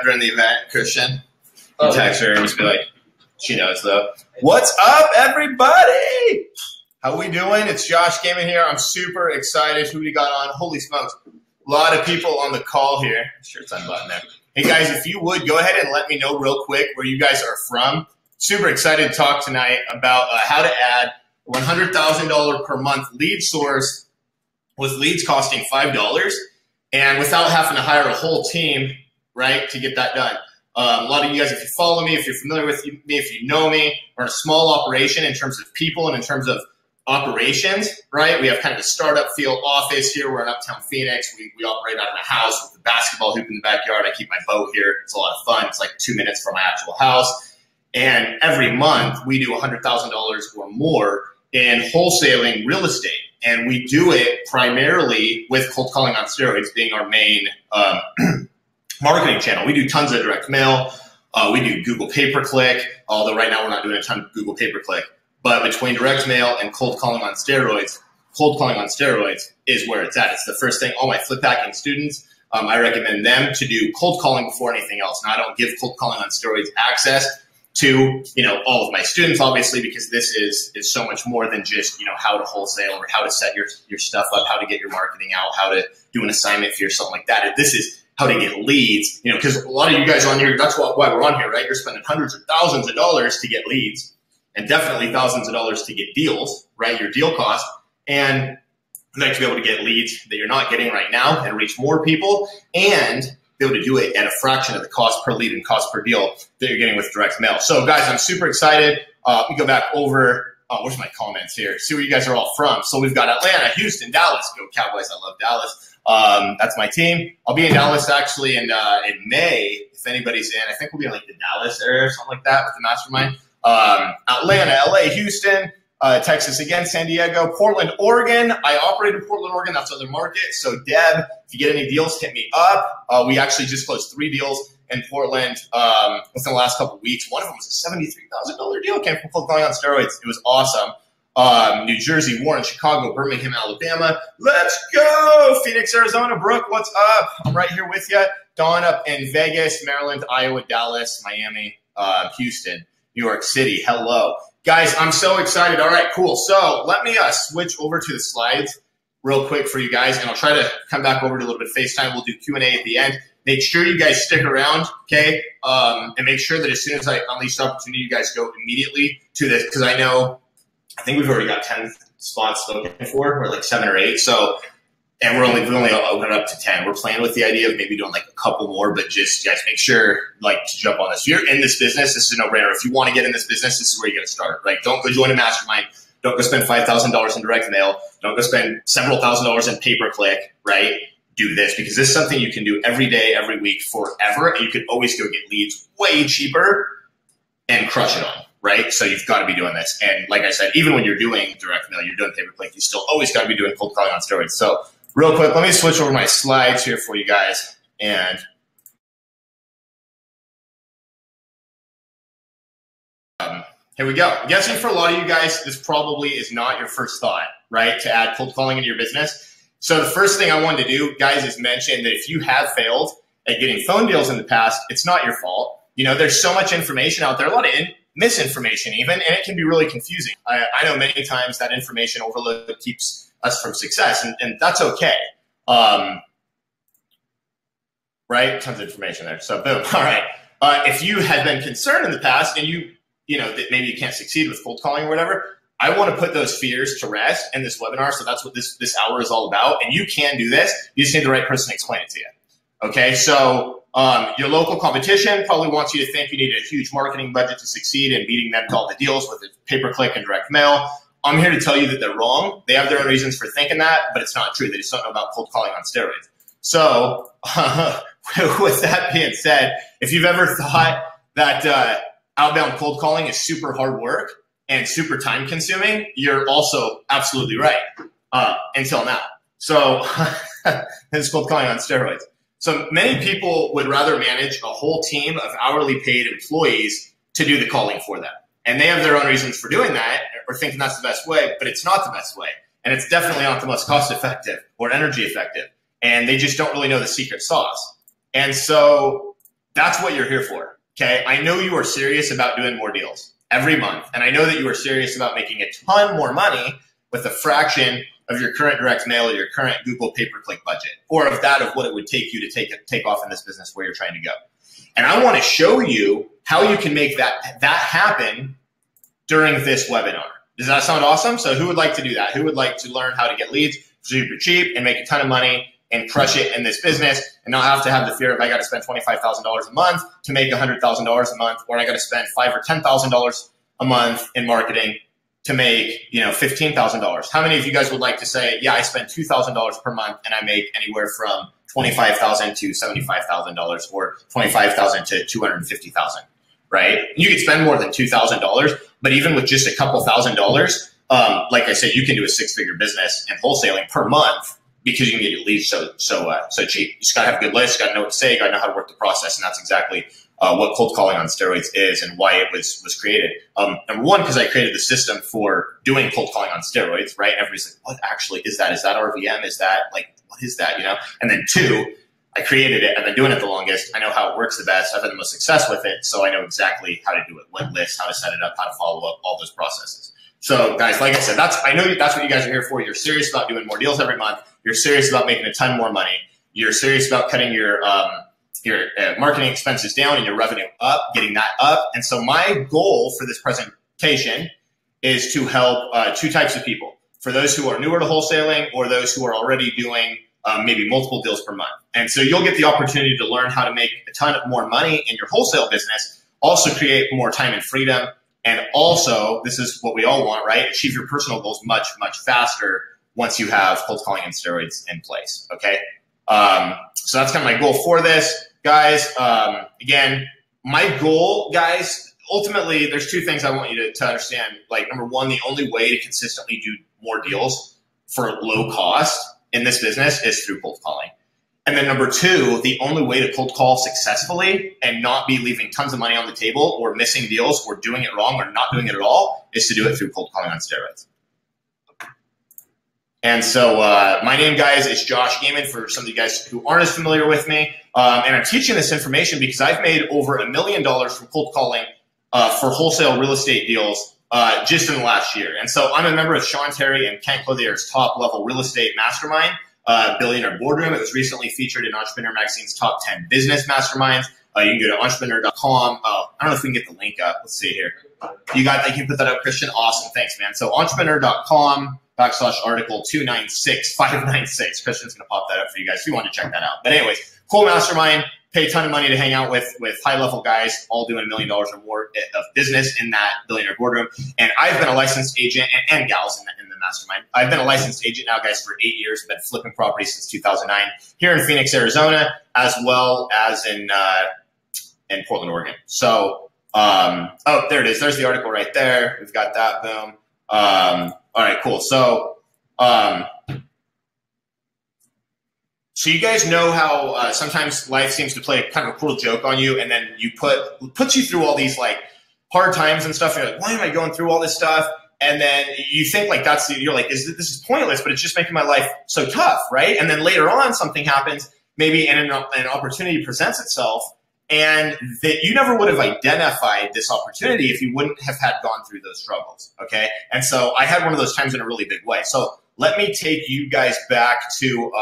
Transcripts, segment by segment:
during the event, Christian. You text her and just be like, she knows though. What's up, everybody? How we doing? It's Josh Gayman here. I'm super excited. Who we got on? Holy smokes. A lot of people on the call here. Shirt's unbuttoned there. Hey guys, if you would, go ahead and let me know real quick where you guys are from. Super excited to talk tonight about how to add $100,000 per month lead source with leads costing $5 and without having to hire a whole team, right, to get that done. A lot of you guys, if you follow me, if you're familiar with me, if you know me, we're a small operation in terms of people and in terms of operations, right? We have kind of a startup feel office here. We're in Uptown Phoenix. We operate out of a house with a basketball hoop in the backyard. I keep my boat here. It's a lot of fun. It's like 2 minutes from my actual house. And every month we do $100,000 or more in wholesaling real estate. And we do it primarily with cold calling on steroids being our main marketing channel. We do tons of direct mail. We do Google pay-per-click, although right now we're not doing a ton of Google pay-per-click. But between direct mail and cold calling on steroids is where it's at. It's the first thing. All my flip hacking students, I recommend them to do cold calling before anything else. Now, I don't give cold calling on steroids access to, all of my students, obviously, because this is so much more than just, how to wholesale or how to set your stuff up, how to get your marketing out, how to do an assignment fee or something like that. This is how to get leads, because a lot of you guys on here, that's why we're on here, right? You're spending hundreds of thousands of dollars to get leads and definitely thousands of dollars to get deals, right? Your deal cost. And you'd like to be able to get leads that you're not getting right now and reach more people and be able to do it at a fraction of the cost per lead and cost per deal that you're getting with direct mail. So guys, I'm super excited. Let me go back over, where's my comments here? See where you guys are all from. So we've got Atlanta, Houston, Dallas. Go Cowboys, I love Dallas. That's my team. I'll be in Dallas actually in May, if anybody's in. I think we'll be in like the Dallas area or something like that with the mastermind. Atlanta, LA, Houston, Texas again, San Diego, Portland, Oregon. I operate in Portland, Oregon. That's other markets. So Deb, if you get any deals, hit me up. We actually just closed 3 deals in Portland within the last couple of weeks. One of them was a $73,000 deal. Came from cold calling on steroids. It was awesome. New Jersey, Warren, Chicago, Birmingham, Alabama. Let's go. Phoenix, Arizona. Brooke, what's up? I'm right here with you. Dawn up in Vegas, Maryland, Iowa, Dallas, Miami, Houston, New York City. Hello. Guys, I'm so excited. All right, cool. So let me switch over to the slides real quick for you guys, and I'll try to come back over to a little bit of FaceTime. We'll do Q&A at the end. Make sure you guys stick around, okay? And make sure that as soon as I unleash the opportunity, you guys go immediately to this, because I think we've already got 10 spots spoken for. We're like 7 or 8. So, and we've only opened up to 10. We're playing with the idea of maybe doing like a couple more, but just guys, make sure to jump on this. If you're in this business, this is a no-brainer. If you want to get in this business, this is where you got to start, right? Don't go join a mastermind. Don't go spend $5,000 in direct mail. Don't go spend several $1,000s in pay-per-click, right? Do this, because this is something you can do every day, every week, forever, and you can always go get leads way cheaper and crush it on, right? So you've got to be doing this. And like I said, even when you're doing direct mail, you're doing pay-per-click, you still always got to be doing cold calling on steroids. So real quick, let me switch over my slides here for you guys. And here we go. I'm guessing for a lot of you guys, this probably is not your first thought, right, to add cold calling into your business. So the first thing I wanted to do, guys, is mention that if you have failed at getting phone deals in the past, it's not your fault. There's so much information out there, a lot of misinformation even, and it can be really confusing. I know many times that information overload keeps us from success, and that's okay. Right? Tons of information there. So boom. All right. If you had been concerned in the past and that maybe you can't succeed with cold calling or whatever, I want to put those fears to rest in this webinar. So that's what this hour is all about. And you can do this. You just need the right person to explain it to you. Okay. So your local competition probably wants you to think you need a huge marketing budget to succeed in beating them to all the deals with pay-per-click and direct mail. I'm here to tell you that they're wrong. They have their own reasons for thinking that, but it's not true. They just don't know about cold calling on steroids. So with that being said, if you've ever thought that outbound cold calling is super hard work and super time consuming, you're also absolutely right until now. So this is cold calling on steroids. So many people would rather manage a whole team of hourly paid employees to do the calling for them. And they have their own reasons for doing that or thinking that's the best way, but it's not the best way. And it's definitely not the most cost effective or energy effective. And they just don't really know the secret sauce. And so That's what you're here for. Okay. I know you are serious about doing more deals every month. And I know that you are serious about making a ton more money with a fraction of your current direct mail or your current Google pay-per-click budget, or of that of what it would take you to take off in this business where you're trying to go. And I want to show you how you can make that happen during this webinar. Does that sound awesome? So who would like to do that? Who would like to learn how to get leads super cheap and make a ton of money and crush it in this business and not have to have the fear of I got to spend $25,000 a month to make $100,000 a month, or I got to spend $5,000 or $10,000 a month in marketing to make, $15,000. How many of you guys would like to say, yeah, I spend $2,000 per month and I make anywhere from $25,000 to $75,000 or $25,000 to $250,000, right? You could spend more than $2,000, but even with just a couple $1,000s, like I said, you can do a six-figure business in wholesaling per month because you can get your leads so cheap. You just gotta have a good list, gotta know what to say, gotta know how to work the process, and that's exactly what cold calling on steroids is and why it was created. Number one, because I created the system for doing cold calling on steroids, right? Everybody's like, what actually is that? Is that RVM? Is that what is that? And then two, I created it. I've been doing it the longest. I know how it works the best. I've had the most success with it. So I know exactly how to do it, what list, how to set it up, how to follow up, all those processes. So guys, like I said, I know that's what you guys are here for. You're serious about doing more deals every month. You're serious about making a ton more money. You're serious about cutting your marketing expenses down and your revenue up, getting that up. And so my goal for this presentation is to help two types of people. For those who are newer to wholesaling or those who are already doing maybe multiple deals per month. And so you'll get the opportunity to learn how to make a ton of more money in your wholesale business, also create more time and freedom. And also, this is what we all want, right? Achieve your personal goals much, much faster once you have cold calling and steroids in place, okay? So that's kind of my goal for this. Guys, again, my goal, guys, ultimately, there's two things I want you to understand. Like, number one, the only way to consistently do more deals for low cost in this business is through cold calling. And then number two, the only way to cold call successfully and not be leaving tons of money on the table or missing deals or doing it wrong or not doing it at all is to do it through cold calling on steroids. And so my name, guys, is Josh Gayman for some of you guys who aren't as familiar with me. And I'm teaching this information because I've made over $1 million from cold calling for wholesale real estate deals just in the last year. And so I'm a member of Sean Terry and Kent Clothier's top level real estate mastermind, Billionaire Boardroom. It was recently featured in Entrepreneur Magazine's top 10 business masterminds. You can go to entrepreneur.com. I don't know if we can get the link up. Let's see here. You can put that up, Christian. Awesome. Thanks, man. So entrepreneur.com/article 296596. Christian's going to pop that up for you guys if you want to check that out. But anyways, cool mastermind. Pay a ton of money to hang out with high-level guys, all doing $1 million or more of business in that Billionaire Boardroom. And I've been a licensed agent, and gals in the mastermind. I've been a licensed agent now, guys, for 8 years. I've been flipping properties since 2009 here in Phoenix, Arizona, as well as in Portland, Oregon. So, oh, there it is. There's the article right there. We've got that. Boom. All right, cool. So, so you guys know how sometimes life seems to play kind of a cruel joke on you, and then puts you through all these like hard times and stuff. And you're like, why am I going through all this stuff? And then you think like you're like, this is pointless, but it's just making my life so tough, right? And then later on, something happens, maybe an opportunity presents itself, and that you never would have identified this opportunity if you wouldn't have had gone through those struggles, okay? And so I had one of those times in a really big way. So let me take you guys back to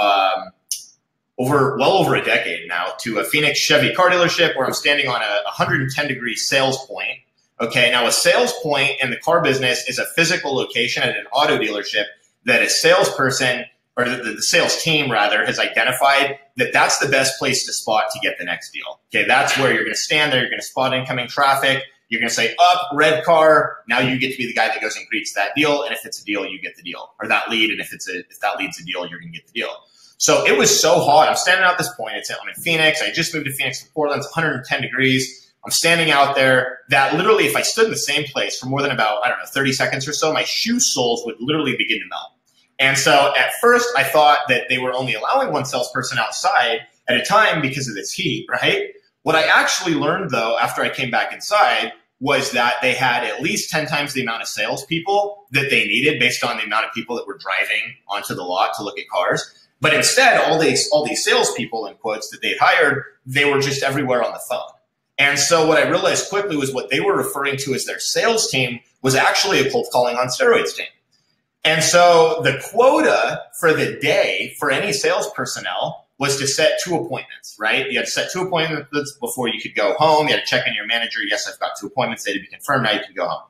well over a decade now, to a Phoenix Chevy car dealership where I'm standing on a 110-degree sales point. Okay, now a sales point in the car business is a physical location at an auto dealership that a salesperson, or the sales team rather, has identified that that's the best place to spot to get the next deal. Okay, that's where you're going to stand there, you're going to spot incoming traffic, you're going to say, up, red car, now you get to be the guy that goes and greets that deal, and if it's a deal, you get the deal, or that lead, and if that lead's a deal, you're going to get the deal. So it was so hot. I'm standing out this point. I'm in Phoenix. I just moved to Phoenix from Portland. It's 110 degrees. I'm standing out there that literally if I stood in the same place for more than about, 30 seconds or so, my shoe soles would literally begin to melt. And so at first I thought that they were only allowing one salesperson outside at a time because of this heat, right? What I actually learned though, after I came back inside, was that they had at least 10 times the amount of salespeople that they needed based on the amount of people that were driving onto the lot to look at cars. But instead, all these salespeople, in quotes, that they'd hired they were just everywhere on the phone. And so what I realized quickly was what they were referring to as their sales team was actually a cold calling on steroids team. And so the quota for the day for any sales personnel was to set 2 appointments, right? You had to set 2 appointments before you could go home. You had to check in your manager. Yes, I've got 2 appointments. They to be confirmed. Now you can go home.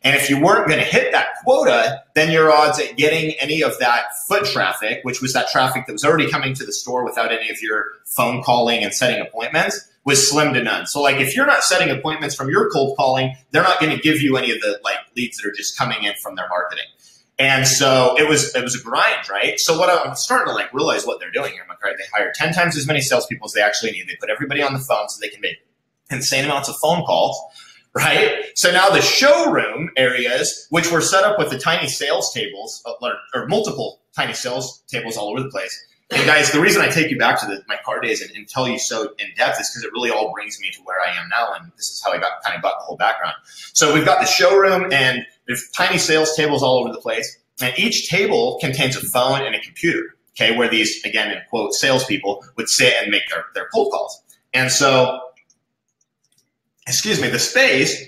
And if you weren't going to hit that quota, then your odds at getting any of that foot traffic, which was that traffic that was already coming to the store without any of your phone calling and setting appointments, was slim to none. So like if you're not setting appointments from your cold calling, they're not going to give you any of the like leads that are just coming in from their marketing. And so it was a grind, right? So what I'm starting to like realize what they're doing here. I'm like, right, they hire 10 times as many salespeople as they actually need. They put everybody on the phone so they can make insane amounts of phone calls. Right? So now the showroom areas, which were set up with the tiny sales tables, or multiple tiny sales tables all over the place. And guys, the reason I take you back to my car days and tell you so in depth is because it really all brings me to where I am now. And this is how I got the whole background. So we've got the showroom and there's tiny sales tables all over the place. And each table contains a phone and a computer, okay, where these, again, in quote, salespeople would sit and make their cold calls. And so the space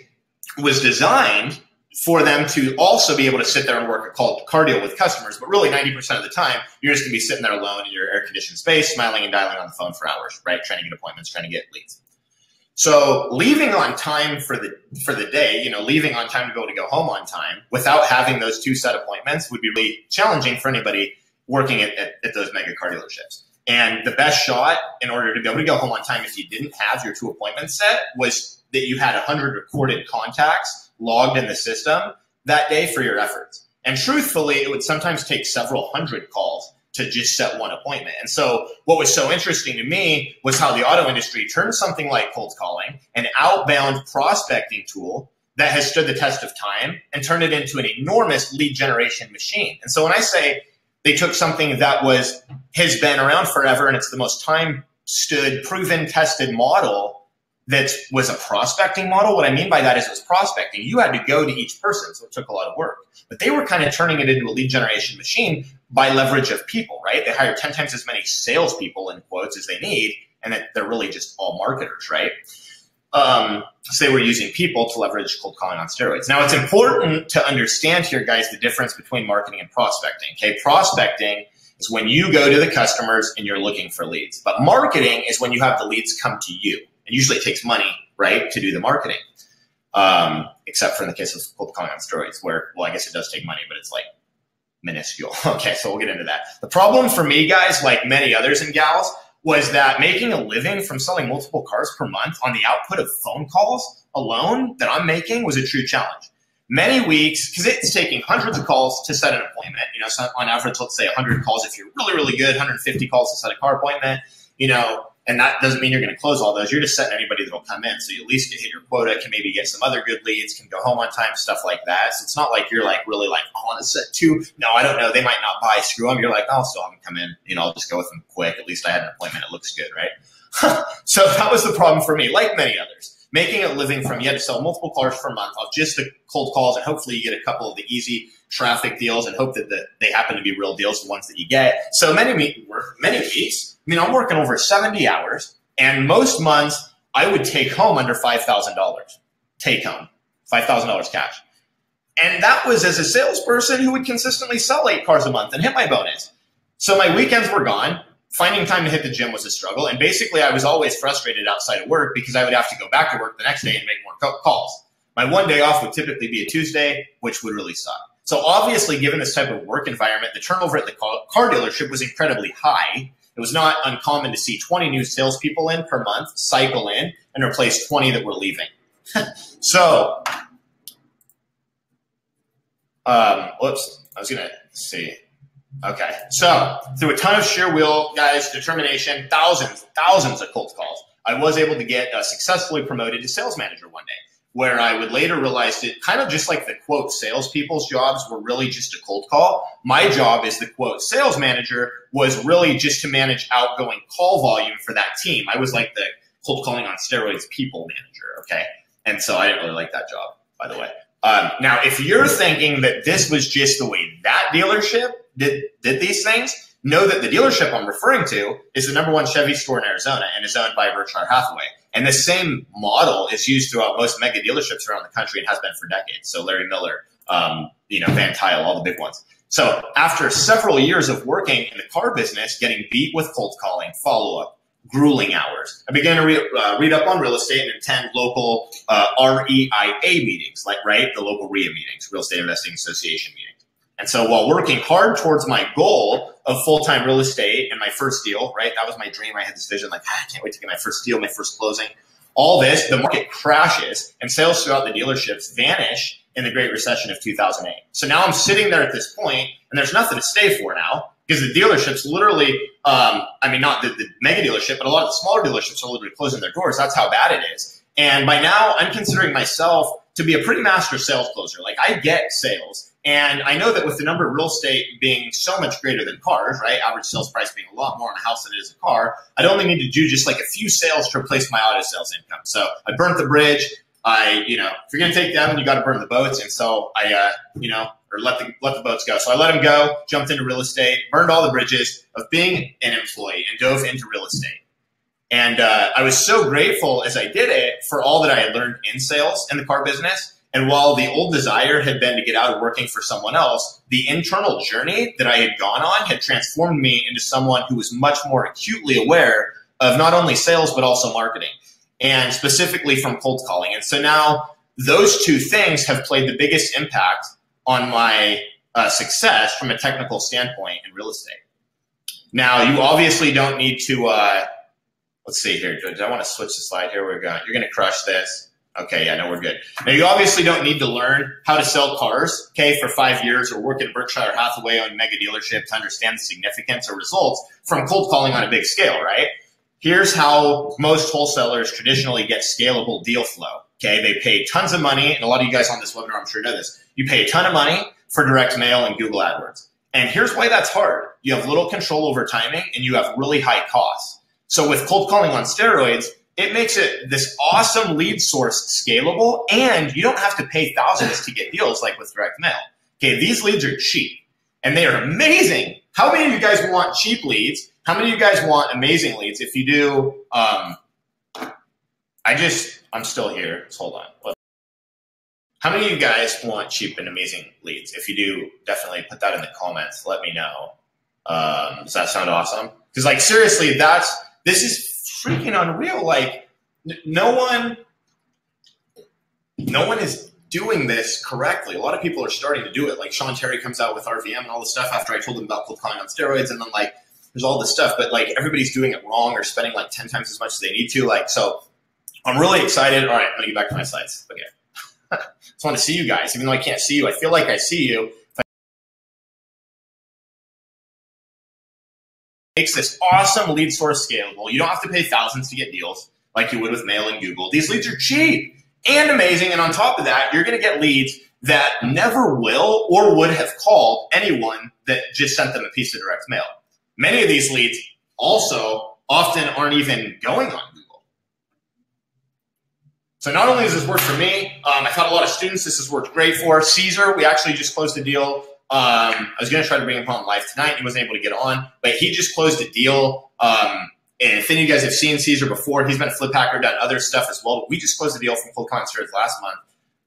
was designed for them to also be able to sit there and work a car deal with customers. But really 90% of the time, you're just going to be sitting there alone in your air-conditioned space, smiling and dialing on the phone for hours, right? Trying to get appointments, trying to get leads. So leaving on time for the day, leaving on time to be able to go home on time without having those 2 set appointments would be really challenging for anybody working at those mega car dealerships. And the best shot in order to be able to go home on time if you didn't have your 2 appointments set was that you had 100 recorded contacts logged in the system that day for your efforts. And truthfully, it would sometimes take several hundred calls to just set 1 appointment. And so what was so interesting to me was how the auto industry turned something like cold calling, an outbound prospecting tool that has stood the test of time, and turned it into an enormous lead generation machine. And so when I say they took something that has been around forever and it's the most time-stood, proven, tested model that was a prospecting model. What I mean by that is it was prospecting. You had to go to each person, so it took a lot of work. But they were kind of turning it into a lead generation machine by leverage of people, right? They hired 10 times as many salespeople, in quotes, as they need, and they're really just all marketers, right? So they were using people to leverage cold calling on steroids. Now, it's important to understand here, guys, the difference between marketing and prospecting, okay? Prospecting is when you go to the customers and you're looking for leads. But marketing is when you have the leads come to you. And usually it takes money, right, to do the marketing, except for in the case of cold calling on steroids where, well, I guess it does take money, but it's like minuscule. Okay, so we'll get into that. The problem for me, guys, like many others and gals, was that making a living from selling multiple cars per month on the output of phone calls alone that I'm making was a true challenge. Many weeks, because it's taking hundreds of calls to set an appointment. So on average, let's say 100 calls if you're really, really good, 150 calls to set a car appointment, and that doesn't mean you're going to close all those. You're just setting anybody that will come in. So you at least hit your quota, can maybe get some other good leads, can go home on time, stuff like that. So it's not like you're like really like, I want to set 2. No, I don't know. They might not buy. Screw them. You're like, I'll still have them come in. I'll just go with them quick. At least I had an appointment. It looks good, right? So that was the problem for me, like many others. Making a living from, you had to sell multiple cars per month off just the cold calls, and hopefully you get a couple of the easy traffic deals and hope that they happen to be real deals, the ones that you get. So many weeks, I'm working over 70 hours, and most months I would take home under $5,000. Take home, $5,000 cash. And that was as a salesperson who would consistently sell 8 cars a month and hit my bonus. So my weekends were gone. Finding time to hit the gym was a struggle. And basically, I was always frustrated outside of work because I would have to go back to work the next day and make more calls. My one day off would typically be a Tuesday, which would really suck. So obviously, given this type of work environment, the turnover at the car dealership was incredibly high. It was not uncommon to see 20 new salespeople in per month, cycle in, and replace 20 that were leaving. So, whoops, I was going to see. Okay, so through a ton of sheer will, guys, determination, thousands of cold calls, I was able to get successfully promoted to sales manager one day, where I would later realize that kind of just like the, quote, salespeople's jobs were really just a cold call, my job as the, quote, sales manager was really just to manage outgoing call volume for that team. I was like the cold calling on steroids people manager, okay? And so I didn't really like that job, by the way. Now, if you're thinking that this was just the way that dealership did these things, know that the dealership I'm referring to is the #1 Chevy store in Arizona and is owned by Berkshire Hathaway. And the same model is used throughout most mega dealerships around the country and has been for decades. So Larry Miller, Van Tile, all the big ones. So after several years of working in the car business, getting beat with cold calling, follow-up, grueling hours, I began to read up on real estate and attend local REIA meetings, the local REIA meetings, Real Estate Investing Association meetings. And so while working hard towards my goal of full-time real estate and my first deal, that was my dream. I had this vision, I can't wait to get my first deal, my first closing. All this, the market crashes and sales throughout the dealerships vanish in the Great Recession of 2008. So now I'm sitting there at this point, and there's nothing to stay for now because the dealerships literally, not the mega dealership, but a lot of the smaller dealerships are literally closing their doors. That's how bad it is. And by now, I'm considering myself to be a pretty master sales closer. I get sales. And I know that with the number of real estate being so much greater than cars, average sales price being a lot more on a house than it is a car, I'd only need to do just a few sales to replace my auto sales income. So I burnt the bridge. If you're going to take them, you got to burn the boats. And so I, or let the boats go. So I let them go, jumped into real estate, burned all the bridges of being an employee and dove into real estate. And I was so grateful as I did it for all that I had learned in sales in the car business. And while the old desire had been to get out of working for someone else, the internal journey that I had gone on had transformed me into someone who was much more acutely aware of not only sales, but also marketing, and specifically from cold calling. And so now those two things have played the biggest impact on my success from a technical standpoint in real estate. Now, you obviously don't need to, let's see here. Do I want to switch the slide here? You're going to crush this. Okay, yeah, no, we're good. Now, you obviously don't need to learn how to sell cars, for 5 years or work at Berkshire Hathaway on mega dealership to understand the significance or results from cold calling on a big scale, right? Here's how most wholesalers traditionally get scalable deal flow, They pay tons of money, and a lot of you guys on this webinar, I'm sure know this. You pay a ton of money for direct mail and Google AdWords. And here's why that's hard. You have little control over timing, and you have really high costs. So with cold calling on steroids, it makes it this awesome lead source scalable, and you don't have to pay thousands to get deals like with direct mail. These leads are cheap, and they are amazing. How many of you guys want cheap leads? How many of you guys want amazing leads? If you do, I'm still here. Let's hold on. How many of you guys want cheap and amazing leads? If you do, definitely put that in the comments. Let me know. Does that sound awesome? Because seriously, this is freaking unreal. No one is doing this correctly. A lot of people are starting to do it. Sean Terry comes out with RVM and all this stuff after I told him about cold calling on steroids, and then there's all this stuff, but everybody's doing it wrong or spending 10 times as much as they need to. So I'm really excited. All right, I'm gonna get back to my slides. Okay. Just want to see you guys, even though I can't see you. I feel like I see you. Makes this awesome lead source scalable. You don't have to pay thousands to get deals like you would with mail and Google. These leads are cheap and amazing. And on top of that, you're going to get leads that never will or would have called anyone that just sent them a piece of direct mail. Many of these leads also often aren't even going on Google. So not only does this work for me, I've had a lot of students this has worked great for. Caesar, we actually just closed a deal. I was going to try to bring him on live tonight. He wasn't able to get on, but he just closed a deal. And if any of you guys have seen Caesar before, he's been a flip hacker, done other stuff as well. But we just closed a deal from Cold Calling Steroids last month.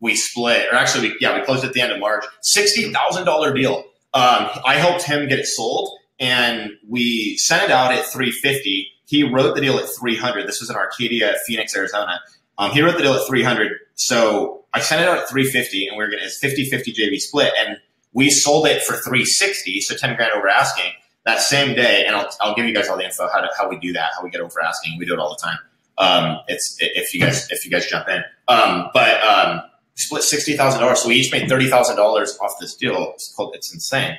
We split, or actually, we closed at the end of March. $60,000 deal. I helped him get it sold, and we sent it out at $350. He wrote the deal at $300. This was in Arcadia, Phoenix, Arizona. He wrote the deal at $300. So I sent it out at $350, and we were going to, it's 50-50 JV split, and we sold it for $360, so 10 grand over asking that same day. And I'll give you guys all the info how we do that, how we get over asking. We do it all the time. If you guys jump in, split $60,000. So we each made $30,000 off this deal. It's insane.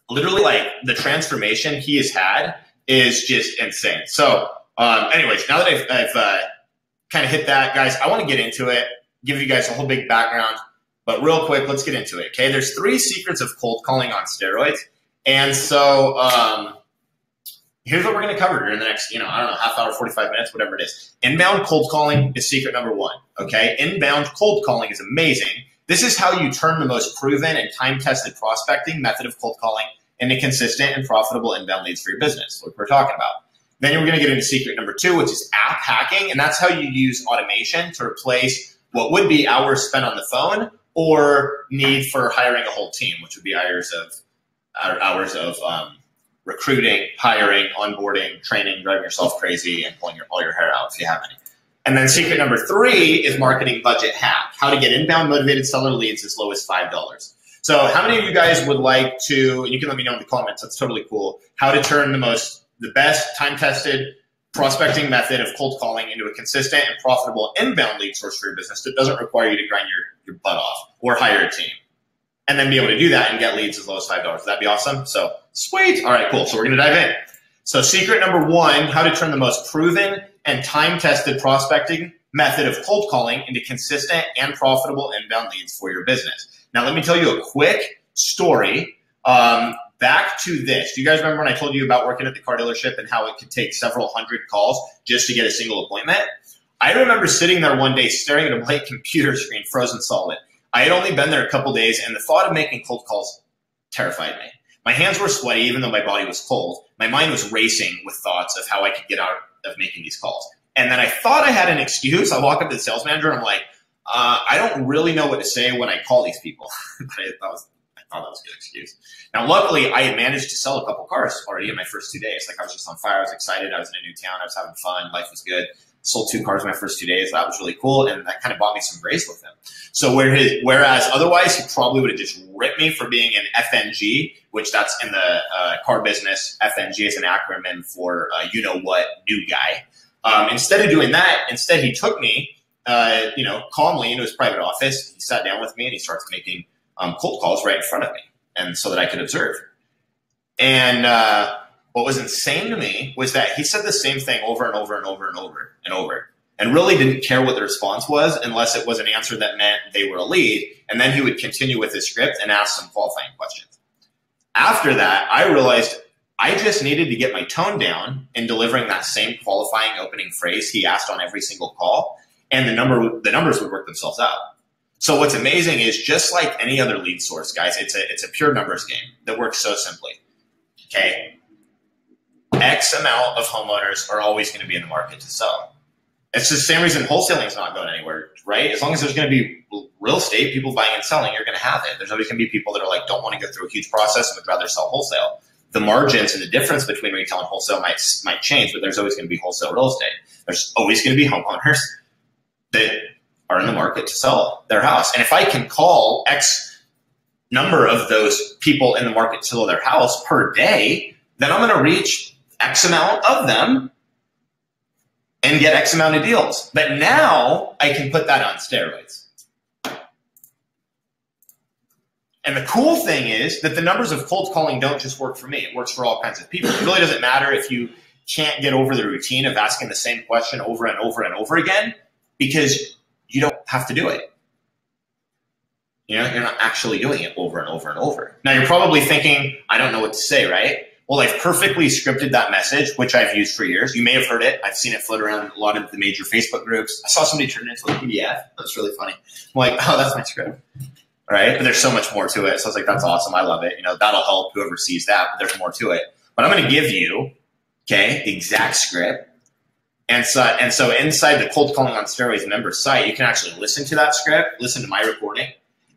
Literally, like, the transformation he has had is just insane. So, anyways, now that I've kind of hit that, guys, I want to get into it, give you guys a whole big background. But real quick, let's get into it, okay? There's 3 secrets of cold calling on steroids. And so here's what we're going to cover here in the next, I don't know, half hour, 45 minutes, whatever it is. Inbound cold calling is secret number 1, okay? Inbound cold calling is amazing. This is how you turn the most proven and time-tested prospecting method of cold calling into consistent and profitable inbound leads for your business, like we're talking about. Then we're going to get into secret number 2, which is app hacking. And that's how you use automation to replace what would be hours spent on the phone or need for hiring a whole team, which would be hours of recruiting, hiring, onboarding, training, driving yourself crazy, and pulling all your hair out if you have any. And then secret number 3 is marketing budget hack, how to get inbound motivated seller leads as low as $5. So how many of you guys would like to, and you can let me know in the comments, that's totally cool, how to turn the best time-tested prospecting method of cold calling into a consistent and profitable inbound lead source for your business that doesn't require you to grind your butt off or hire a team. And then be able to do that and get leads as low as $5. Would that be awesome? So sweet. All right, cool. So we're going to dive in. So secret number 1, how to turn the most proven and time-tested prospecting method of cold calling into consistent and profitable inbound leads for your business. Now, let me tell you a quick story. Back to this. Do you guys remember when I told you about working at the car dealership and how it could take several hundred calls just to get a single appointment? I remember sitting there one day staring at a blank computer screen, frozen solid. I had only been there a couple days, and the thought of making cold calls terrified me. My hands were sweaty, even though my body was cold. My mind was racing with thoughts of how I could get out of making these calls. And then I thought I had an excuse. I walk up to the sales manager, and I'm like, I don't really know what to say when I call these people. But I thought that was a good excuse. Now, luckily, I had managed to sell a couple cars already in my first 2 days. Like, I was just on fire. I was excited. I was in a new town. I was having fun. Life was good. Sold 2 cars in my first 2 days. That was really cool, and that kind of bought me some grace with him. So whereas otherwise, he probably would have just ripped me for being an FNG, which that's in the car business. FNG is an acronym for you-know-what, new guy. Instead of doing that, instead he took me, calmly into his private office. He sat down with me, and he starts making cold calls right in front of me, and so that I could observe. And what was insane to me was that he said the same thing over and over and over and over and over, and really didn't care what the response was unless it was an answer that meant they were a lead. And then he would continue with his script and ask some qualifying questions. After that, I realized I just needed to get my tone down in delivering that same qualifying opening phrase he asked on every single call, and the numbers would work themselves out. So what's amazing is, just like any other lead source, guys, it's a pure numbers game that works so simply. Okay, X amount of homeowners are always going to be in the market to sell. It's the same reason wholesaling is not going anywhere, right? As long as there's going to be real estate, people buying and selling, you're going to have it. There's always going to be people that are like, don't want to go through a huge process and would rather sell wholesale. The margins and the difference between retail and wholesale might change, but there's always going to be wholesale real estate. There's always going to be homeowners that are in the market to sell their house. And if I can call X number of those people in the market to sell their house per day, then I'm going to reach X amount of them and get X amount of deals. But now I can put that on steroids. And the cool thing is that the numbers of cold calling don't just work for me. It works for all kinds of people. It really doesn't matter if you can't get over the routine of asking the same question over and over and over again, because you don't have to do it. You're not actually doing it over and over and over. Now, you're probably thinking, I don't know what to say, right? Well, I've perfectly scripted that message, which I've used for years. You may have heard it. I've seen it float around a lot of the major Facebook groups. I saw somebody turn it into a PDF. That's really funny. I'm like, oh, that's my script. All right? But there's so much more to it. So I was like, that's awesome. I love it. That'll help whoever sees that, but there's more to it. But I'm going to give you, okay, the exact script. And so inside the Cold Calling on Steroids member site, you can actually listen to that script, listen to my recording.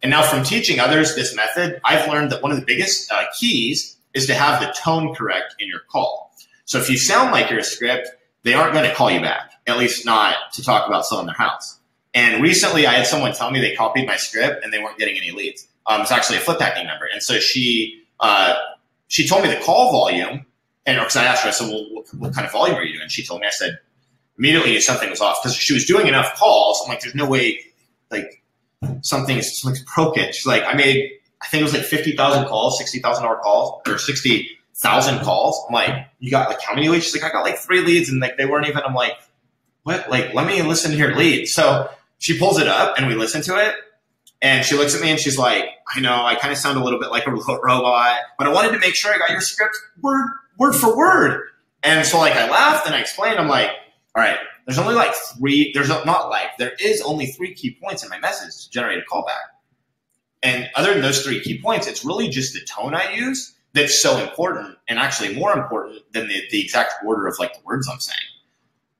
And now, from teaching others this method, I've learned that one of the biggest keys is to have the tone correct in your call. So if you sound like you're a script, they aren't going to call you back, at least not to talk about selling their house. And recently I had someone tell me they copied my script and they weren't getting any leads. It's actually a flip hacking member. And so she told me the call volume, and because I asked her, I said, well, what kind of volume are you doing? And she told me, I said, immediately something was off, because she was doing enough calls. I'm like, there's no way, like, something's broken. She's like, I think it was like 50,000 calls, $60,000 calls, or 60,000 calls. I'm like, you got like how many leads? She's like, I got like 3 leads, and like they weren't even. I'm like, what? Like, let me listen to your lead. So she pulls it up and we listen to it, and she looks at me and she's like, I know I kind of sound a little bit like a robot, but I wanted to make sure I got your script word for word. And so like I laughed and I explained. I'm like, all right, there's only like there is only 3 key points in my message to generate a callback. And other than those 3 key points, it's really just the tone I use that's so important, and actually more important than the exact order of like the words I'm saying.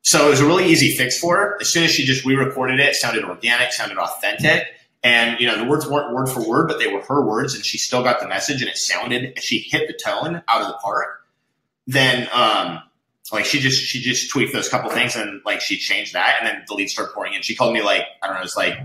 So it was a really easy fix for her. As soon as she just re-recorded it, it sounded organic, sounded authentic. And, you know, the words weren't word for word, but they were her words, and she still got the message, and it sounded, she hit the tone out of the park. Then, like she just tweaked those couple things, and like she changed that, and then the leads started pouring in. She called me like, I don't know, it was like,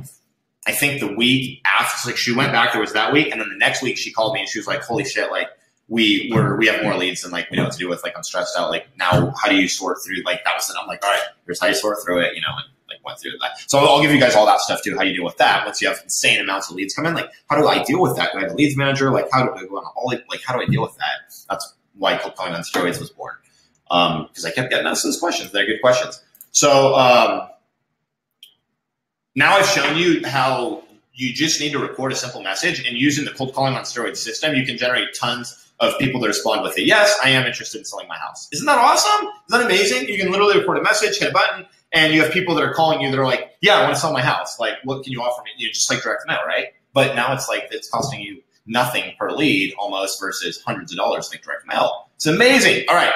I think the week after, like she went back, there was that week, and then the next week she called me and she was like, holy shit, like we have more leads than like we know what to do with, like I'm stressed out, like now how do you sort through, like that was it. I'm like, all right, here's how you sort through it, you know, and like went through that. So I'll give you guys all that stuff too, how you deal with that. Once you have insane amounts of leads come in, like how do I deal with that? Do I have a leads manager? Like how do I go on all, like how do I deal with that? That's why cold calling on steroids was born. Because I kept getting asked those questions. They're good questions. So now I've shown you how you just need to record a simple message, and using the cold calling on steroids system, you can generate tons of people that respond with a yes, I am interested in selling my house. Isn't that awesome? Isn't that amazing? You can literally record a message, hit a button, and you have people that are calling you that are like, yeah, I want to sell my house. Like, what can you offer me? You know, just like direct mail, right? But now it's like it's costing you nothing per lead almost versus hundreds of dollars like direct mail. It's amazing. All right.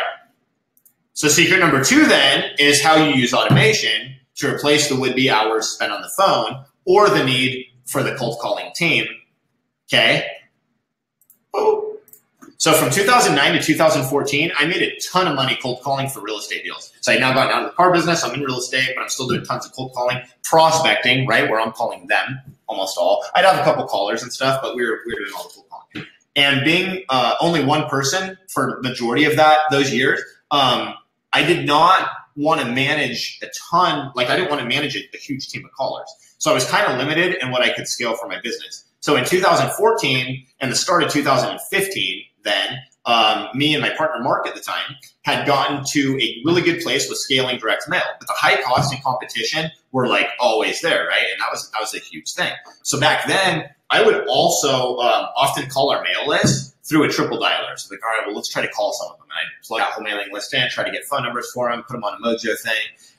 So secret number 2 then is how you use automation to replace the would-be hours spent on the phone or the need for the cold calling team. Okay. Oh. So from 2009 to 2014, I made a ton of money cold calling for real estate deals. So I now got out of the car business. I'm in real estate, but I'm still doing tons of cold calling, prospecting, right, where I'm calling them almost all. I'd have a couple callers and stuff, but we were doing all the cold calling. And being only one person for the majority of those years, I did not want to manage a ton, like I didn't want to manage a huge team of callers. So I was kind of limited in what I could scale for my business. So in 2014 and the start of 2015, then me and my partner Mark at the time had gotten to a really good place with scaling direct mail. But the high cost and competition were like always there, right? And that was a huge thing. So back then, I would also often call our mail list through a triple dialer. So like, all right, well, let's try to call some of them. And I'd plug out the mailing list in, try to get phone numbers for them, put them on a Mojo thing.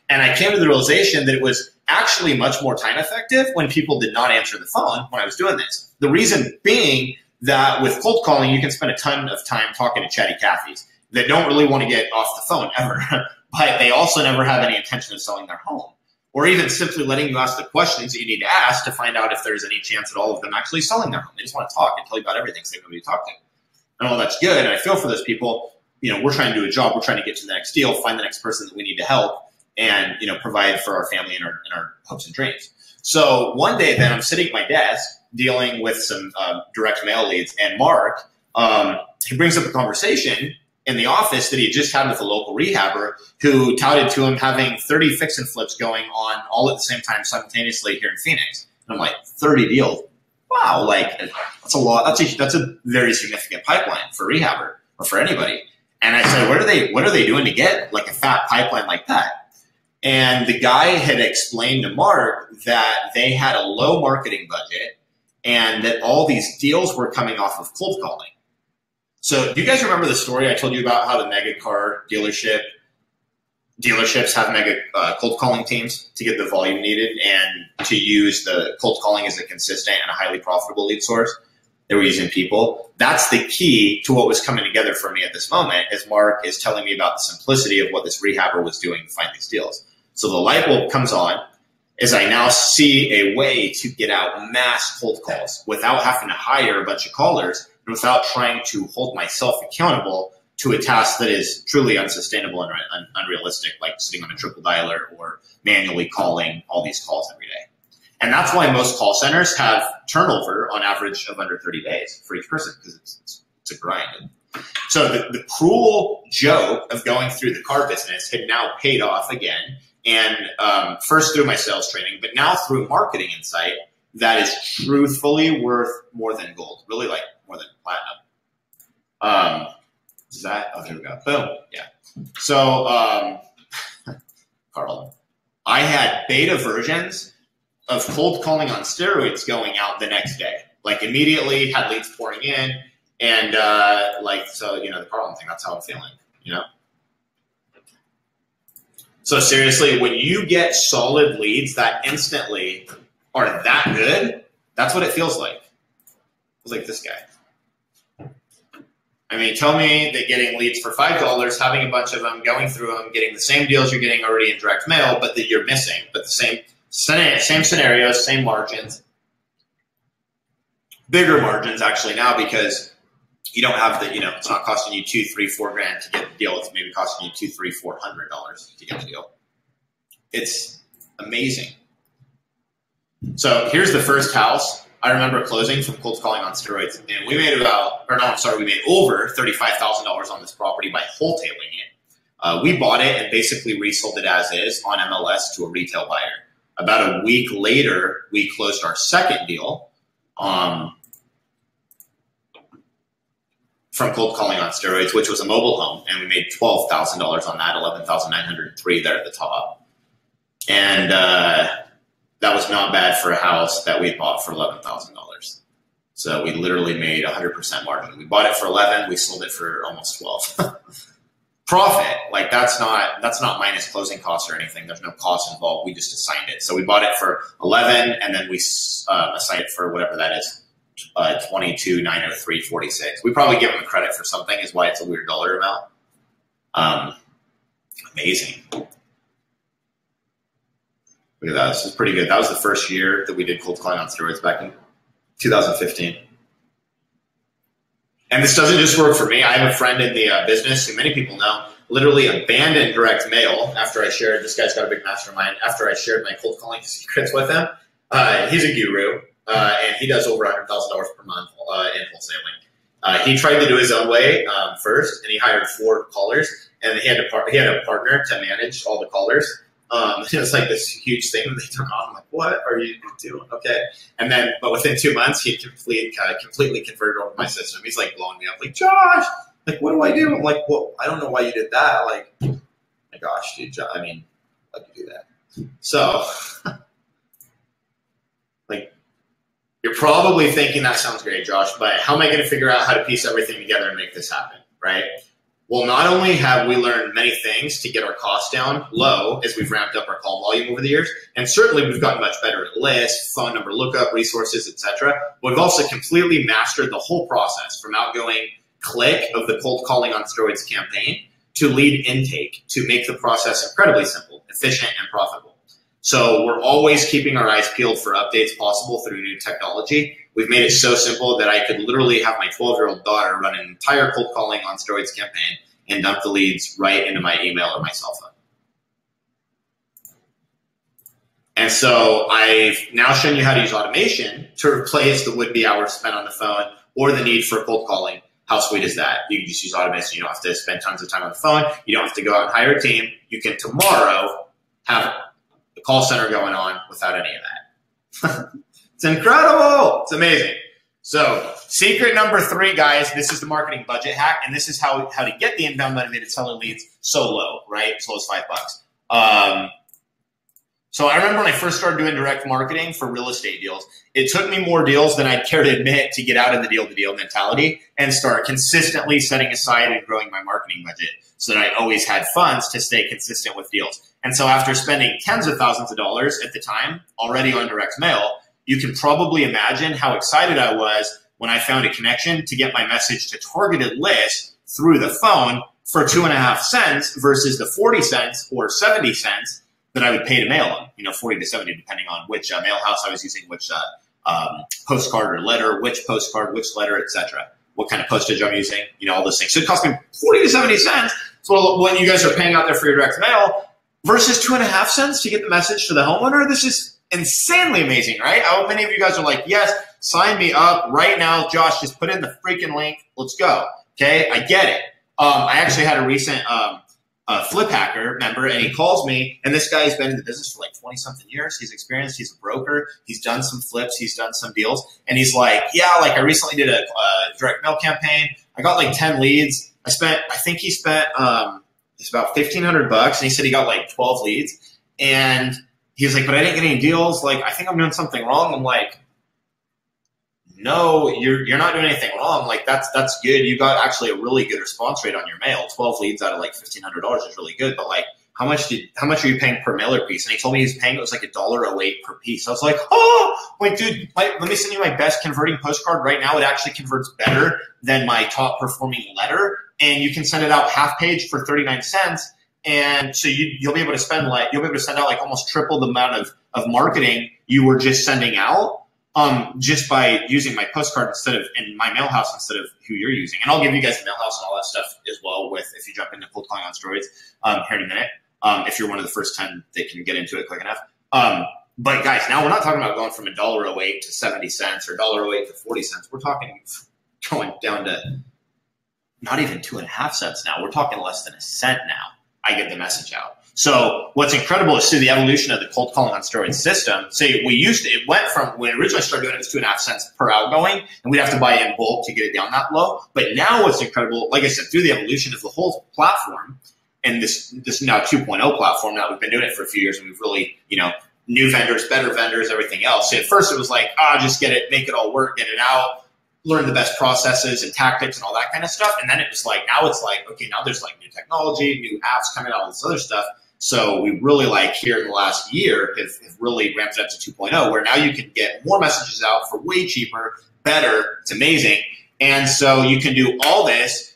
And I came to the realization that it was actually much more time effective when people did not answer the phone when I was doing this. The reason being that with cold calling, you can spend a ton of time talking to chatty Cathys that don't really want to get off the phone ever, but they also never have any intention of selling their home, or even simply letting you ask the questions that you need to ask to find out if there's any chance at all of them actually selling their home. They just want to talk and tell you about everything, so they have nobody to talk to. And all that's good, and I feel for those people. You know, we're trying to do a job, we're trying to get to the next deal, find the next person that we need to help, and, you know, provide for our family and our hopes and dreams. So one day then I'm sitting at my desk dealing with some direct mail leads, and Mark, he brings up a conversation in the office that he had just had with a local rehabber who touted to him having 30 fix and flips going on all at the same time simultaneously here in Phoenix. And I'm like, 30 deals? Wow, like that's a lot. That's a very significant pipeline for a rehabber or for anybody. And I said, what are they doing to get like a fat pipeline like that? And the guy had explained to Mark that they had a low marketing budget and that all these deals were coming off of cold calling. So do you guys remember the story I told you about how the mega car dealerships have mega cold calling teams to get the volume needed and to use the cold calling as a consistent and a highly profitable lead source? They were using people. That's the key to what was coming together for me at this moment, as Mark is telling me about the simplicity of what this rehabber was doing to find these deals. So the light bulb comes on as I now see a way to get out mass cold calls without having to hire a bunch of callers and without trying to hold myself accountable to a task that is truly unsustainable and unrealistic, like sitting on a triple dialer or manually calling all these calls every day. And that's why most call centers have turnover on average of under 30 days for each person, because it's a grind. So the cruel joke of going through the car business had now paid off again. And first through my sales training, but now through marketing insight that is truthfully worth more than gold, really like more than platinum. Is that? Oh, there we go. Boom. Yeah. So, Carl, I had beta versions of cold calling on steroids going out the next day. Like immediately had leads pouring in, and so you know the Carlton thing. That's how I'm feeling. You know. So seriously, when you get solid leads that instantly are that good, that's what it feels like. It's like this guy. I mean, tell me that getting leads for $5, having a bunch of them, going through them, getting the same deals you're getting already in direct mail, but that you're missing, but the same scenarios, same margins, bigger margins actually now because you don't have the, it's not costing you $2, $3, $4 to get the deal. It's maybe costing you $200, $300, $400 to get the deal. It's amazing. So here's the first house I remember closing from cold calling on steroids, and we made we made over $35,000 on this property by wholetailing it. We bought it and basically resold it as is on MLS to a retail buyer. About a week later, we closed our second deal from cold calling on steroids, which was a mobile home, and we made $12,000 on that, $11,903 there at the top. And that was not bad for a house that we bought for $11,000. So we literally made 100% margin. We bought it for 11, we sold it for almost 12. Profit, like that's not minus closing costs or anything. There's no cost involved. We just assigned it. So we bought it for 11, and then we assigned it for whatever that is. 22,903.46. We probably give them credit for something, is why it's a weird dollar amount. Amazing. Look at that. This is pretty good. That was the first year that we did cold calling on steroids back in 2015. And this doesn't just work for me. I have a friend in the business who many people know literally abandoned direct mail after I shared. This guy's got a big mastermind. After I shared my cold calling secrets with him, he's a guru. And he does over $100,000 per month in wholesaling. He tried to do his own way first, and he hired 4 callers, and he had a partner to manage all the callers. It was like this huge thing that they took on. I'm like, what are you doing? Okay. And then, but within 2 months, he completely converted over my system. He's like blowing me up, like, Josh, like, what do I do? I'm like, well, I don't know why you did that. Like, my gosh, dude, I mean, why'd you do that? So, like, you're probably thinking that sounds great, Josh, but how am I going to figure out how to piece everything together and make this happen, right? Well, not only have we learned many things to get our costs down low as we've ramped up our call volume over the years, and certainly we've gotten much better at lists, phone number lookup, resources, etc. But we've also completely mastered the whole process from outgoing click of the cold calling on steroids campaign to lead intake to make the process incredibly simple, efficient, and profitable. So we're always keeping our eyes peeled for updates possible through new technology. We've made it so simple that I could literally have my 12-year-old daughter run an entire cold calling on steroids campaign and dump the leads right into my email or my cell phone. And so I've now shown you how to use automation to replace the would-be hours spent on the phone or the need for cold calling. How sweet is that? You can just use automation. You don't have to spend tons of time on the phone. You don't have to go out and hire a team. You can tomorrow have the call center going on without any of that. It's incredible. It's amazing. So secret number 3, guys, this is the marketing budget hack, and this is how to get the inbound motivated seller leads so low, right? As low as $5. So I remember when I first started doing direct marketing for real estate deals, it took me more deals than I'd care to admit to get out of the deal-to-deal mentality and start consistently setting aside and growing my marketing budget so that I always had funds to stay consistent with deals. And so after spending tens of thousands of dollars at the time already on direct mail, you can probably imagine how excited I was when I found a connection to get my message to targeted lists through the phone for 2.5 cents versus the 40 cents or 70 cents that I would pay to mail them, 40 to 70, depending on which mail house I was using, which postcard or letter, which postcard, which letter, etc. What kind of postage I'm using, all those things. So it cost me 40 to 70 cents. So when you guys are paying out there for your direct mail versus 2.5 cents to get the message to the homeowner, this is insanely amazing, right? How many of you guys are like, yes, sign me up right now. Josh, just put in the freaking link. Let's go. Okay, I get it. I actually had a recent flip hacker member, and he calls me, and this guy's been in the business for like 20-something years. He's experienced. He's a broker. He's done some flips. He's done some deals. And he's like, yeah, like I recently did a direct mail campaign. I got like 10 leads. I think he spent it's about $1,500, and he said he got like 12 leads. And he's like, but I didn't get any deals. Like, I think I'm doing something wrong. I'm like, no, you're not doing anything wrong. Like, that's good. You got actually a really good response rate on your mail. 12 leads out of like $1,500 is really good. But like, how much are you paying per mailer piece? And he told me he was paying, it was like $1.08 per piece. I was like, oh, wait, dude, let me send you my best converting postcard right now. It actually converts better than my top performing letter. And you can send it out half page for 39 cents. And so you'll be able to send out like almost triple the amount of marketing you were just sending out. Just by using my postcard instead of in my mailhouse instead of who you're using. And I'll give you guys the mailhouse and all that stuff as well with if you jump into cold calling on steroids here in a minute. If you're one of the first 10 that can get into it quick enough. But guys, now we're not talking about going from $1.08 to 70 cents or $1.08 to 40 cents. We're talking going down to not even 2.5 cents now. We're talking less than a cent now. I get the message out. So what's incredible is through the evolution of the cold calling on steroids system. Say it went from when we originally started doing it was 2.5 cents per outgoing, and we'd have to buy in bulk to get it down that low. But now what's incredible, like I said, through the evolution of the whole platform and this now 2.0 platform, now we've been doing it for a few years and we've really, new vendors, better vendors, everything else. So at first it was like, just get it, make it all work, get it out, learn the best processes and tactics and all that kind of stuff. And then it was like, now it's like, okay, now there's like new technology, new apps coming out, all this other stuff. So we really here in the last year have really ramped it up to 2.0, where now you can get more messages out for way cheaper, better. It's amazing. And so you can do all this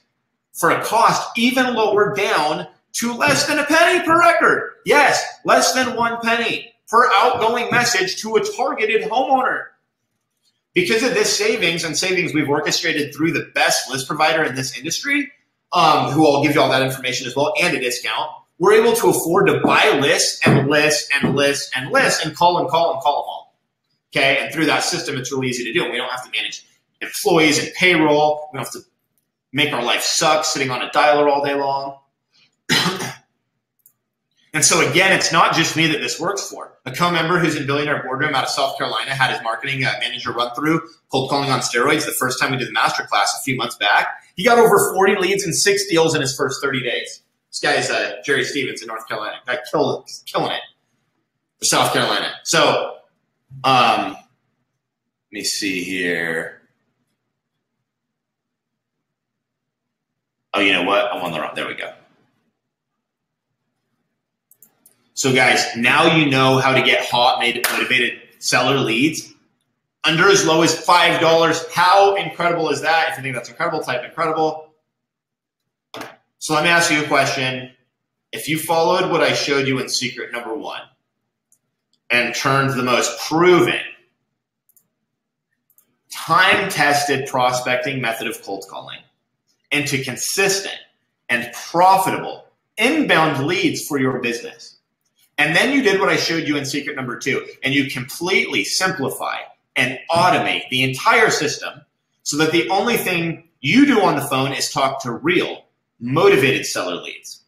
for a cost even lower down to less than a penny per record. Yes, less than 1 penny per outgoing message to a targeted homeowner. Because of this savings we've orchestrated through the best list provider in this industry, who I'll give you all that information as well, and a discount, we're able to afford to buy lists and lists and lists and lists and call and call and call them all. Okay, and through that system, it's really easy to do. And we don't have to manage employees and payroll. We don't have to make our life suck sitting on a dialer all day long. And so again, it's not just me that this works for. A co-member who's in Billionaire Boardroom out of South Carolina had his marketing manager run through cold calling on steroids the first time we did the masterclass a few months back. He got over 40 leads and 6 deals in his first 30 days. This guy's Jerry Stevens in North Carolina. Guy killing it for South Carolina. So let me see here. Oh, you know what? I'm on the wrong. There we go. So guys, now you know how to get hot, motivated seller leads under as low as $5. How incredible is that? If you think that's incredible, type incredible. So let me ask you a question. If you followed what I showed you in secret number 1 and turned the most proven, time-tested prospecting method of cold calling into consistent and profitable inbound leads for your business, and then you did what I showed you in secret number 2, and you completely simplify and automate the entire system so that the only thing you do on the phone is talk to real, motivated seller leads.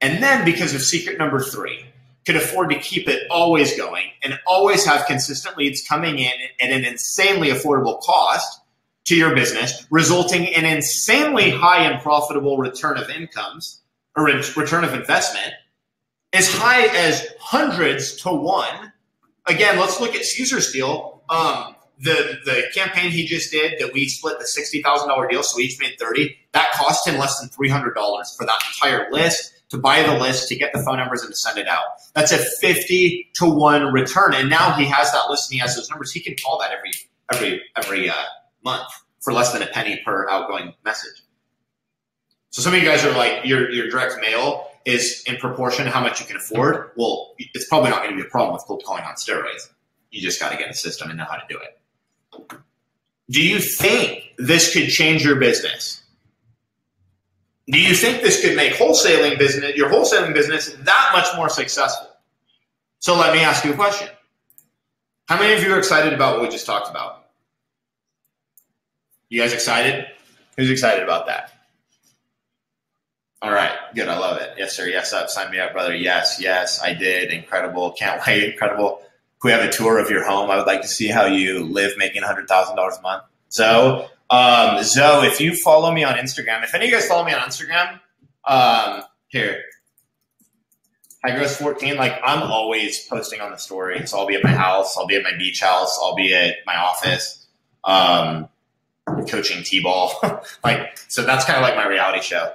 And then because of secret number 3, could afford to keep it always going and always have consistent leads coming in at an insanely affordable cost to your business, resulting in insanely high and profitable return of incomes or return of investment, as high as hundreds to 1. Again, let's look at Caesar's deal. The campaign he just did that we split the $60,000 deal, so we each made 30. That cost him less than $300 for that entire list, to buy the list, to get the phone numbers, and to send it out. That's a 50 to 1 return. And now he has that list and he has those numbers. He can call that every month for less than a penny per outgoing message. So some of you guys are like, your direct mail is in proportion to how much you can afford. Well, it's probably not going to be a problem with cold calling on steroids. You just got to get a system and know how to do it. Do you think this could change your business? Do you think this could make your wholesaling business that much more successful? So let me ask you a question. How many of you are excited about what we just talked about? You guys excited? Who's excited about that? All right, good. I love it. Yes, sir. Yes, up. Sign me up, brother. Yes, yes, I did. Incredible. Can't wait. Incredible. Can we have a tour of your home? I would like to see how you live making $100,000 a month. So, Zoe, if you follow me on Instagram, if any of you guys follow me on Instagram, here, HighGross14, like I'm always posting on the story. So I'll be at my house, I'll be at my beach house, I'll be at my office, coaching T-ball. So that's kind of like my reality show.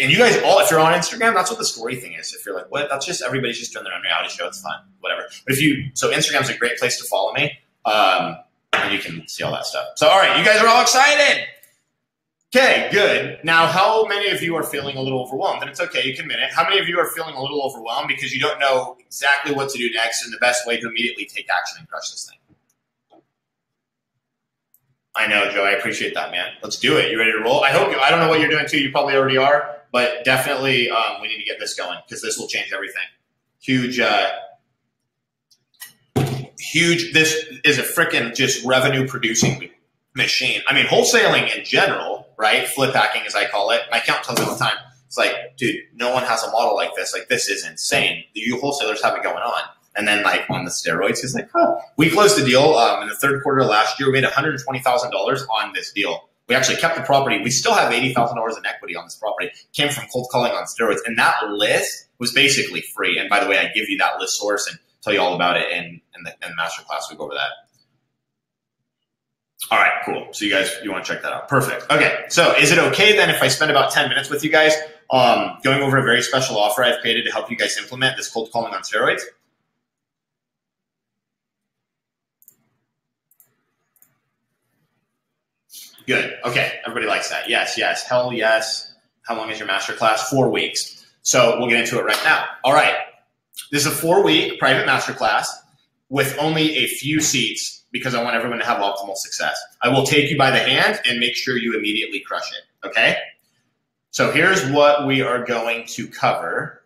And you guys all, if you're on Instagram, that's what the story thing is. If you're like, what? That's just, everybody's just doing their own reality show. It's fun, whatever. But so Instagram's a great place to follow me. And you can see all that stuff. So, all right, you guys are all excited. Okay, good. Now, how many of you are feeling a little overwhelmed? And it's okay, you can admit it. How many of you are feeling a little overwhelmed because you don't know exactly what to do next and the best way to immediately take action and crush this thing? I know, Joe. I appreciate that, man. Let's do it. You ready to roll? I don't know what you're doing, too. You probably already are. But definitely we need to get this going because this will change everything. Huge. This is a freaking just revenue-producing machine. I mean, wholesaling in general, right? Flip hacking, as I call it. My accountant tells me all the time. It's like, dude, no one has a model like this. Like, this is insane. You wholesalers have it going on. And then, like, on the steroids, he's like, huh. We closed the deal in the third quarter of last year. We made $120,000 on this deal. We actually kept the property. We still have $80,000 in equity on this property. Came from cold calling on steroids. And that list was basically free. And by the way, I give you that list source and tell you all about it in the masterclass. We go over that. All right, cool. So you want to check that out. Perfect. Okay, so is it okay then if I spend about 10 minutes with you guys going over a very special offer I've created to help you guys implement this cold calling on steroids? Good. Okay, everybody likes that. Yes, yes. Hell yes. How long is your masterclass? 4 weeks. So we'll get into it right now. All right. This is a 4-week private masterclass with only a few seats because I want everyone to have optimal success. I will take you by the hand and make sure you immediately crush it, okay? So here's what we are going to cover,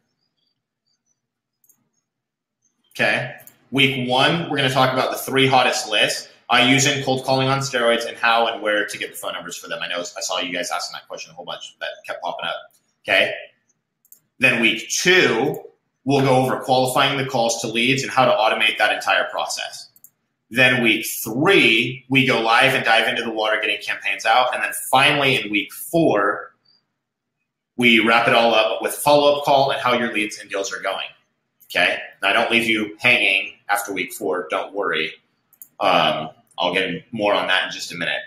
okay? Week 1, we're going to talk about the 3 hottest lists I use in cold calling on steroids and how and where to get the phone numbers for them. I saw you guys asking that question a whole bunch that kept popping up, okay? Then week 2, we'll go over qualifying the calls to leads and how to automate that entire process. Then week 3, we go live and dive into the water getting campaigns out. And then finally in week 4, we wrap it all up with follow-up call and how your leads and deals are going, okay? Now, I don't leave you hanging after week 4. Don't worry. I'll get more on that in just a minute.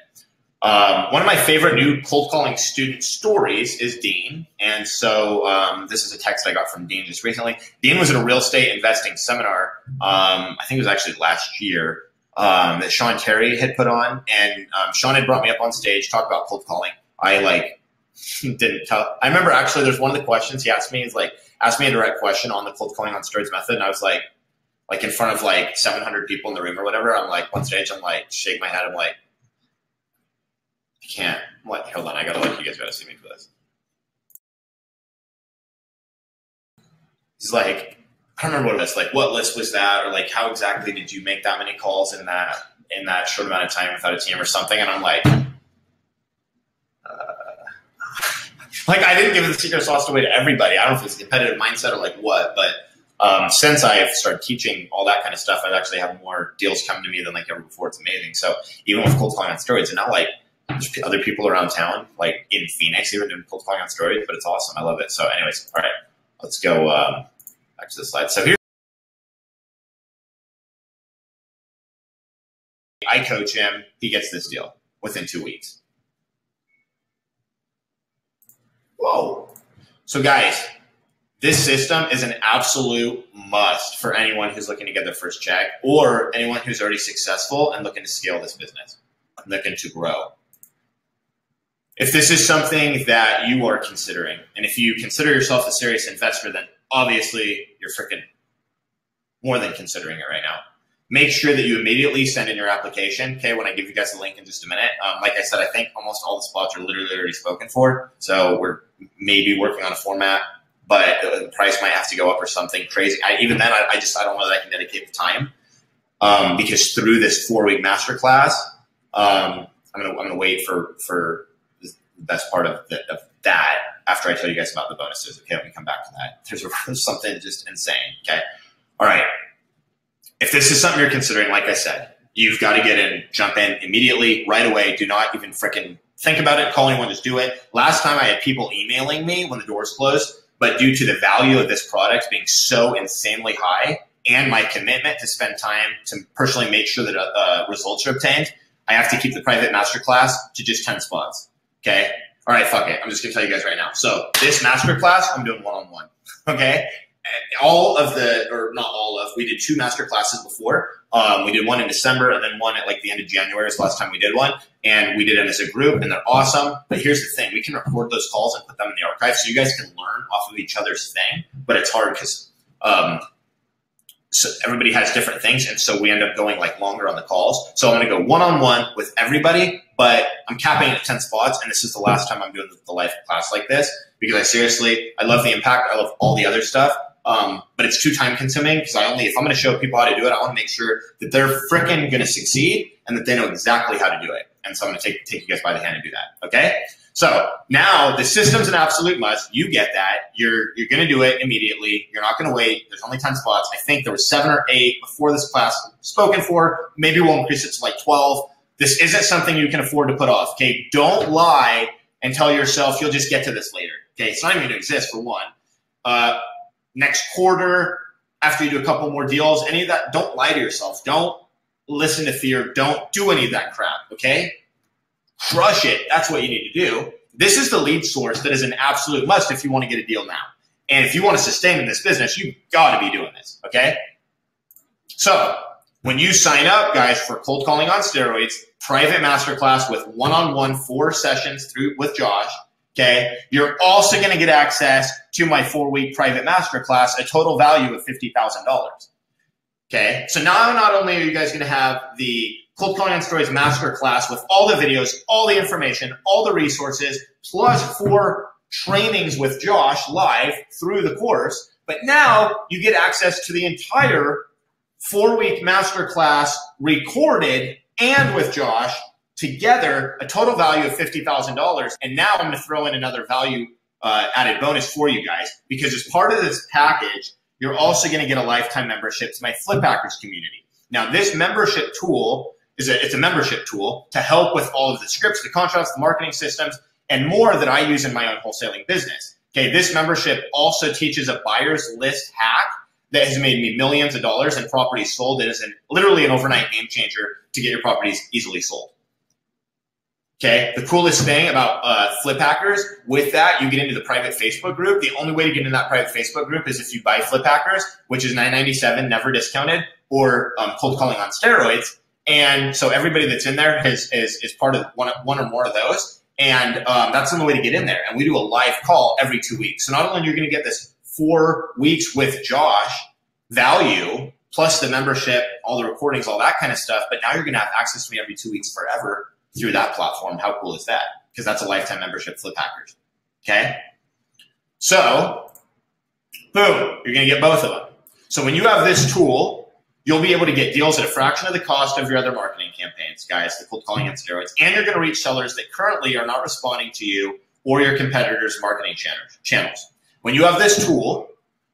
One of my favorite new cold calling student stories is Dean. And so this is a text I got from Dean just recently. Dean was at a real estate investing seminar, I think it was actually last year, that Sean Terry had put on. And Sean had brought me up on stage, talked about cold calling. I didn't tell. I remember actually there's one of the questions he asked me is ask me a direct question on the cold calling on steroids method. And I was like in front of 700 people in the room or whatever. I'm on stage, I'm shake my head. I'm like, I can't. Hold on. You guys gotta see me for this. He's like, I don't remember what it is. What list was that? Or how exactly did you make that many calls in that short amount of time without a team or something? And I'm I didn't give the secret sauce away to everybody. I don't know if it's a competitive mindset or what, but since I've started teaching all that kind of stuff, I've actually had more deals come to me than ever before. It's amazing. So even with cold calling on steroids, and now there's other people around town, in Phoenix, even doing cold calling on steroids, but it's awesome. I love it. So anyways, all right, let's go back to the slide. So here, I coach him. He gets this deal within 2 weeks. Whoa. So guys, this system is an absolute must for anyone who's looking to get their first check or anyone who's already successful and looking to scale this business, looking to grow. If this is something that you are considering, and if you consider yourself a serious investor, then obviously you're freaking more than considering it right now. Make sure that you immediately send in your application, okay, when I give you guys the link in just a minute. Like I said, I think almost all the spots are literally already spoken for, so we're maybe working on a format, but the price might have to go up or something crazy. Even then, I don't know that I can dedicate the time because through this 4-week masterclass, I'm gonna wait for the best part of that after I tell you guys about the bonuses. Okay, let me come back to that. There's something just insane. Okay, all right. If this is something you're considering, like I said, you've got to get in, jump in immediately, right away. Do not even freaking think about it. Call anyone, just do it. Last time I had people emailing me when the doors closed, but due to the value of this product being so insanely high and my commitment to spend time to personally make sure that results are obtained, I have to keep the private masterclass to just 10 spots. Okay. All right, fuck it. I'm just going to tell you guys right now. So this masterclass, I'm doing one-on-one, okay? We did 2 master classes before. We did one in December and then one at like the end of January is the last time we did one. And we did them as a group and they're awesome. But here's the thing. We can record those calls and put them in the archive so you guys can learn off of each other's thing. But it's hard because so everybody has different things. And so we end up going like longer on the calls. So I'm going to go one-on-one with everybody, but I'm capping it at 10 spots. And this is the last time I'm doing the live class like this because I love the impact. I love all the other stuff. But it's too time consuming because if I'm going to show people how to do it, I want to make sure that they're freaking going to succeed and that they know exactly how to do it. And so I'm going to take you guys by the hand and do that. Okay. So now the system's an absolute must. You get that. You're going to do it immediately. You're not going to wait. There's only 10 spots. I think there were 7 or 8 before this class spoken for. Maybe we'll increase it to like 12. This isn't something you can afford to put off. Okay. Don't lie and tell yourself you'll just get to this later. Okay. It's not even going to exist for one. Next quarter, after you do a couple more deals, any of that, don't lie to yourself. Don't listen to fear. Don't do any of that crap, okay? Crush it. That's what you need to do. This is the lead source that is an absolute must if you want to get a deal now. And if you want to sustain in this business, you've got to be doing this, okay? So when you sign up, guys, for Cold Calling on Steroids, private masterclass with one-on-one 4 sessions with Josh, okay, you're also going to get access to my 4-week private masterclass, a total value of $50,000. Okay, so now not only are you guys going to have the Cold Calling on Steroids masterclass with all the videos, all the information, all the resources, plus 4 trainings with Josh live through the course, but now you get access to the entire 4-week masterclass recorded and with Josh together, a total value of $50,000. And now I'm going to throw in another value added bonus for you guys because as part of this package, you're also going to get a lifetime membership to my Flip Hackers community. Now, this membership tool it's a membership tool to help with all of the scripts, the contracts, the marketing systems, and more that I use in my own wholesaling business. Okay, this membership also teaches a buyer's list hack that has made me millions of dollars in properties sold. It is literally an overnight game changer to get your properties easily sold. Okay, the coolest thing about Flip Hackers, with that, you get into the private Facebook group. The only way to get into that private Facebook group is if you buy Flip Hackers, which is $9.97, never discounted, or Cold Calling on Steroids. And so everybody that's in there is part of one or more of those. And that's the only way to get in there. And we do a live call every 2 weeks. So not only are you going to get this 4 weeks with Josh value, plus the membership, all the recordings, all that kind of stuff, but now you're going to have access to me every 2 weeks forever through that platform. How cool is that? Because that's a lifetime membership, Flip Hackers. Okay? So, boom, you're going to get both of them. So when you have this tool, you'll be able to get deals at a fraction of the cost of your other marketing campaigns, guys, the Cold Calling on Steroids, and you're going to reach sellers that currently are not responding to you or your competitors' marketing channels. When you have this tool,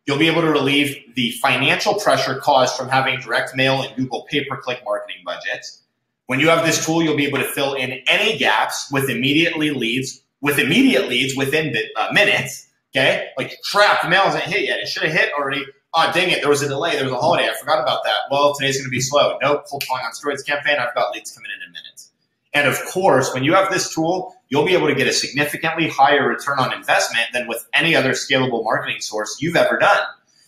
you'll be able to relieve the financial pressure caused from having direct mail and Google pay-per-click marketing budgets. When you have this tool, you'll be able to fill in any gaps with immediate leads within minutes, okay? Like, crap, the mail hasn't hit yet. It should have hit already. Oh, dang it, there was a delay. There was a holiday. I forgot about that. Well, today's going to be slow. Nope, Cold Calling on Steroids campaign. I've got leads coming in minutes. And, of course, when you have this tool, you'll be able to get a significantly higher return on investment than with any other scalable marketing source you've ever done.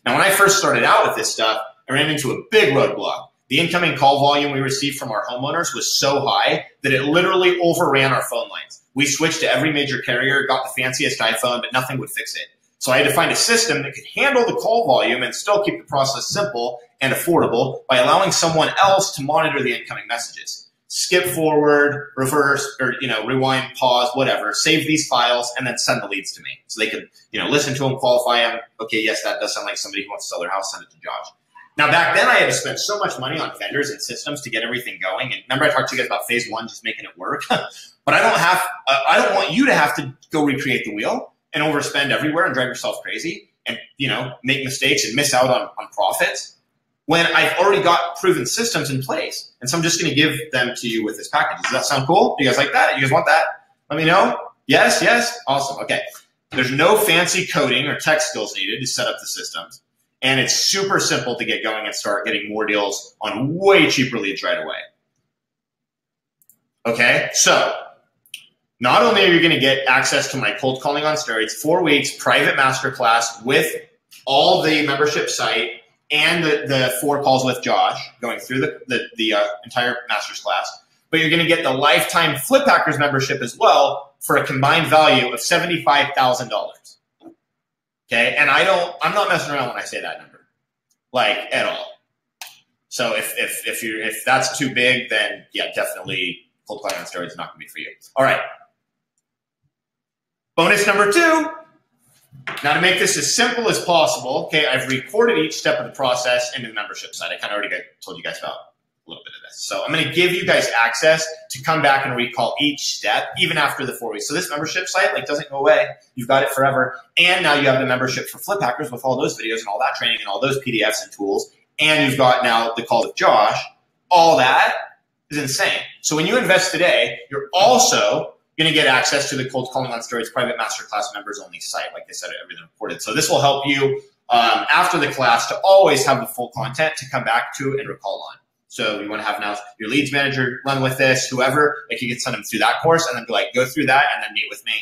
Now, when I first started out with this stuff, I ran into a big roadblock. The incoming call volume we received from our homeowners was so high that it literally overran our phone lines. We switched to every major carrier, got the fanciest iPhone, but nothing would fix it. So I had to find a system that could handle the call volume and still keep the process simple and affordable by allowing someone else to monitor the incoming messages. Skip forward, reverse, or rewind, pause, whatever. Save these files and then send the leads to me so they could listen to them, qualify them. Okay, yes, that does sound like somebody who wants to sell their house. Send it to Josh. Now, back then, I had to spend so much money on vendors and systems to get everything going. And remember, I talked to you guys about phase 1, just making it work. But I don't want you to have to go recreate the wheel and overspend everywhere and drive yourself crazy and make mistakes and miss out on profits when I've already got proven systems in place. And so I'm just going to give them to you with this package. Does that sound cool? Do you guys like that? You guys want that? Let me know. Yes, yes? Awesome. Okay. There's no fancy coding or tech skills needed to set up the systems. And it's super simple to get going and start getting more deals on way cheaper leads right away. Okay, so not only are you going to get access to my cold calling on steroids, 4 weeks, private masterclass with all the membership site and the 4 calls with Josh going through the entire master's class, but you're going to get the lifetime Flip Hackers membership as well for a combined value of $75,000. Okay, and I'm not messing around when I say that number, like at all. So if that's too big, then yeah, definitely cold calling on steroids is not going to be for you. All right. Bonus number 2. Now to make this as simple as possible, okay, I've recorded each step of the process into the membership site. I kind of already told you guys about a little bit of this. So I'm going to give you guys access to come back and recall each step, even after the 4 weeks. So this membership site doesn't go away. You've got it forever. And now you have the membership for Flip Hackers with all those videos and all that training and all those PDFs and tools. And you've got now the call with Josh. All that is insane. So when you invest today, you're also going to get access to the Cold Calling on Steroids private masterclass members only site. Like I said, everything recorded. So this will help you after the class to always have the full content to come back to and recall on. So you want to have now your leads manager run with this, whoever, like you can send them through that course and then be like, go through that and then meet with me.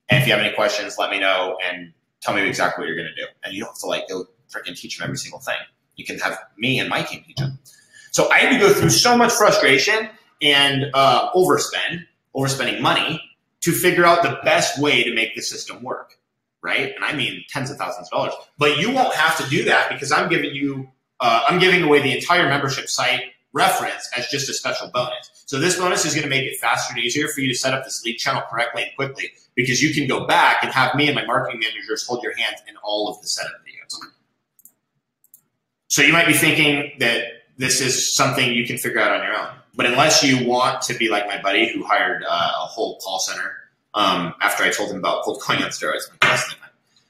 And if you have any questions, let me know and tell me exactly what you're going to do. And you don't have to go freaking teach them every single thing. You can have me and my team teach them. So I had to go through so much frustration and overspending money to figure out the best way to make the system work, right? And I mean tens of thousands of dollars. But you won't have to do that because I'm giving you, I'm giving away the entire membership site reference as just a special bonus. So this bonus is going to make it faster and easier for you to set up this lead channel correctly and quickly because you can go back and have me and my marketing managers hold your hand in all of the setup videos. So you might be thinking that this is something you can figure out on your own. But unless you want to be like my buddy who hired a whole call center after I told him about cold calling on steroids, I'm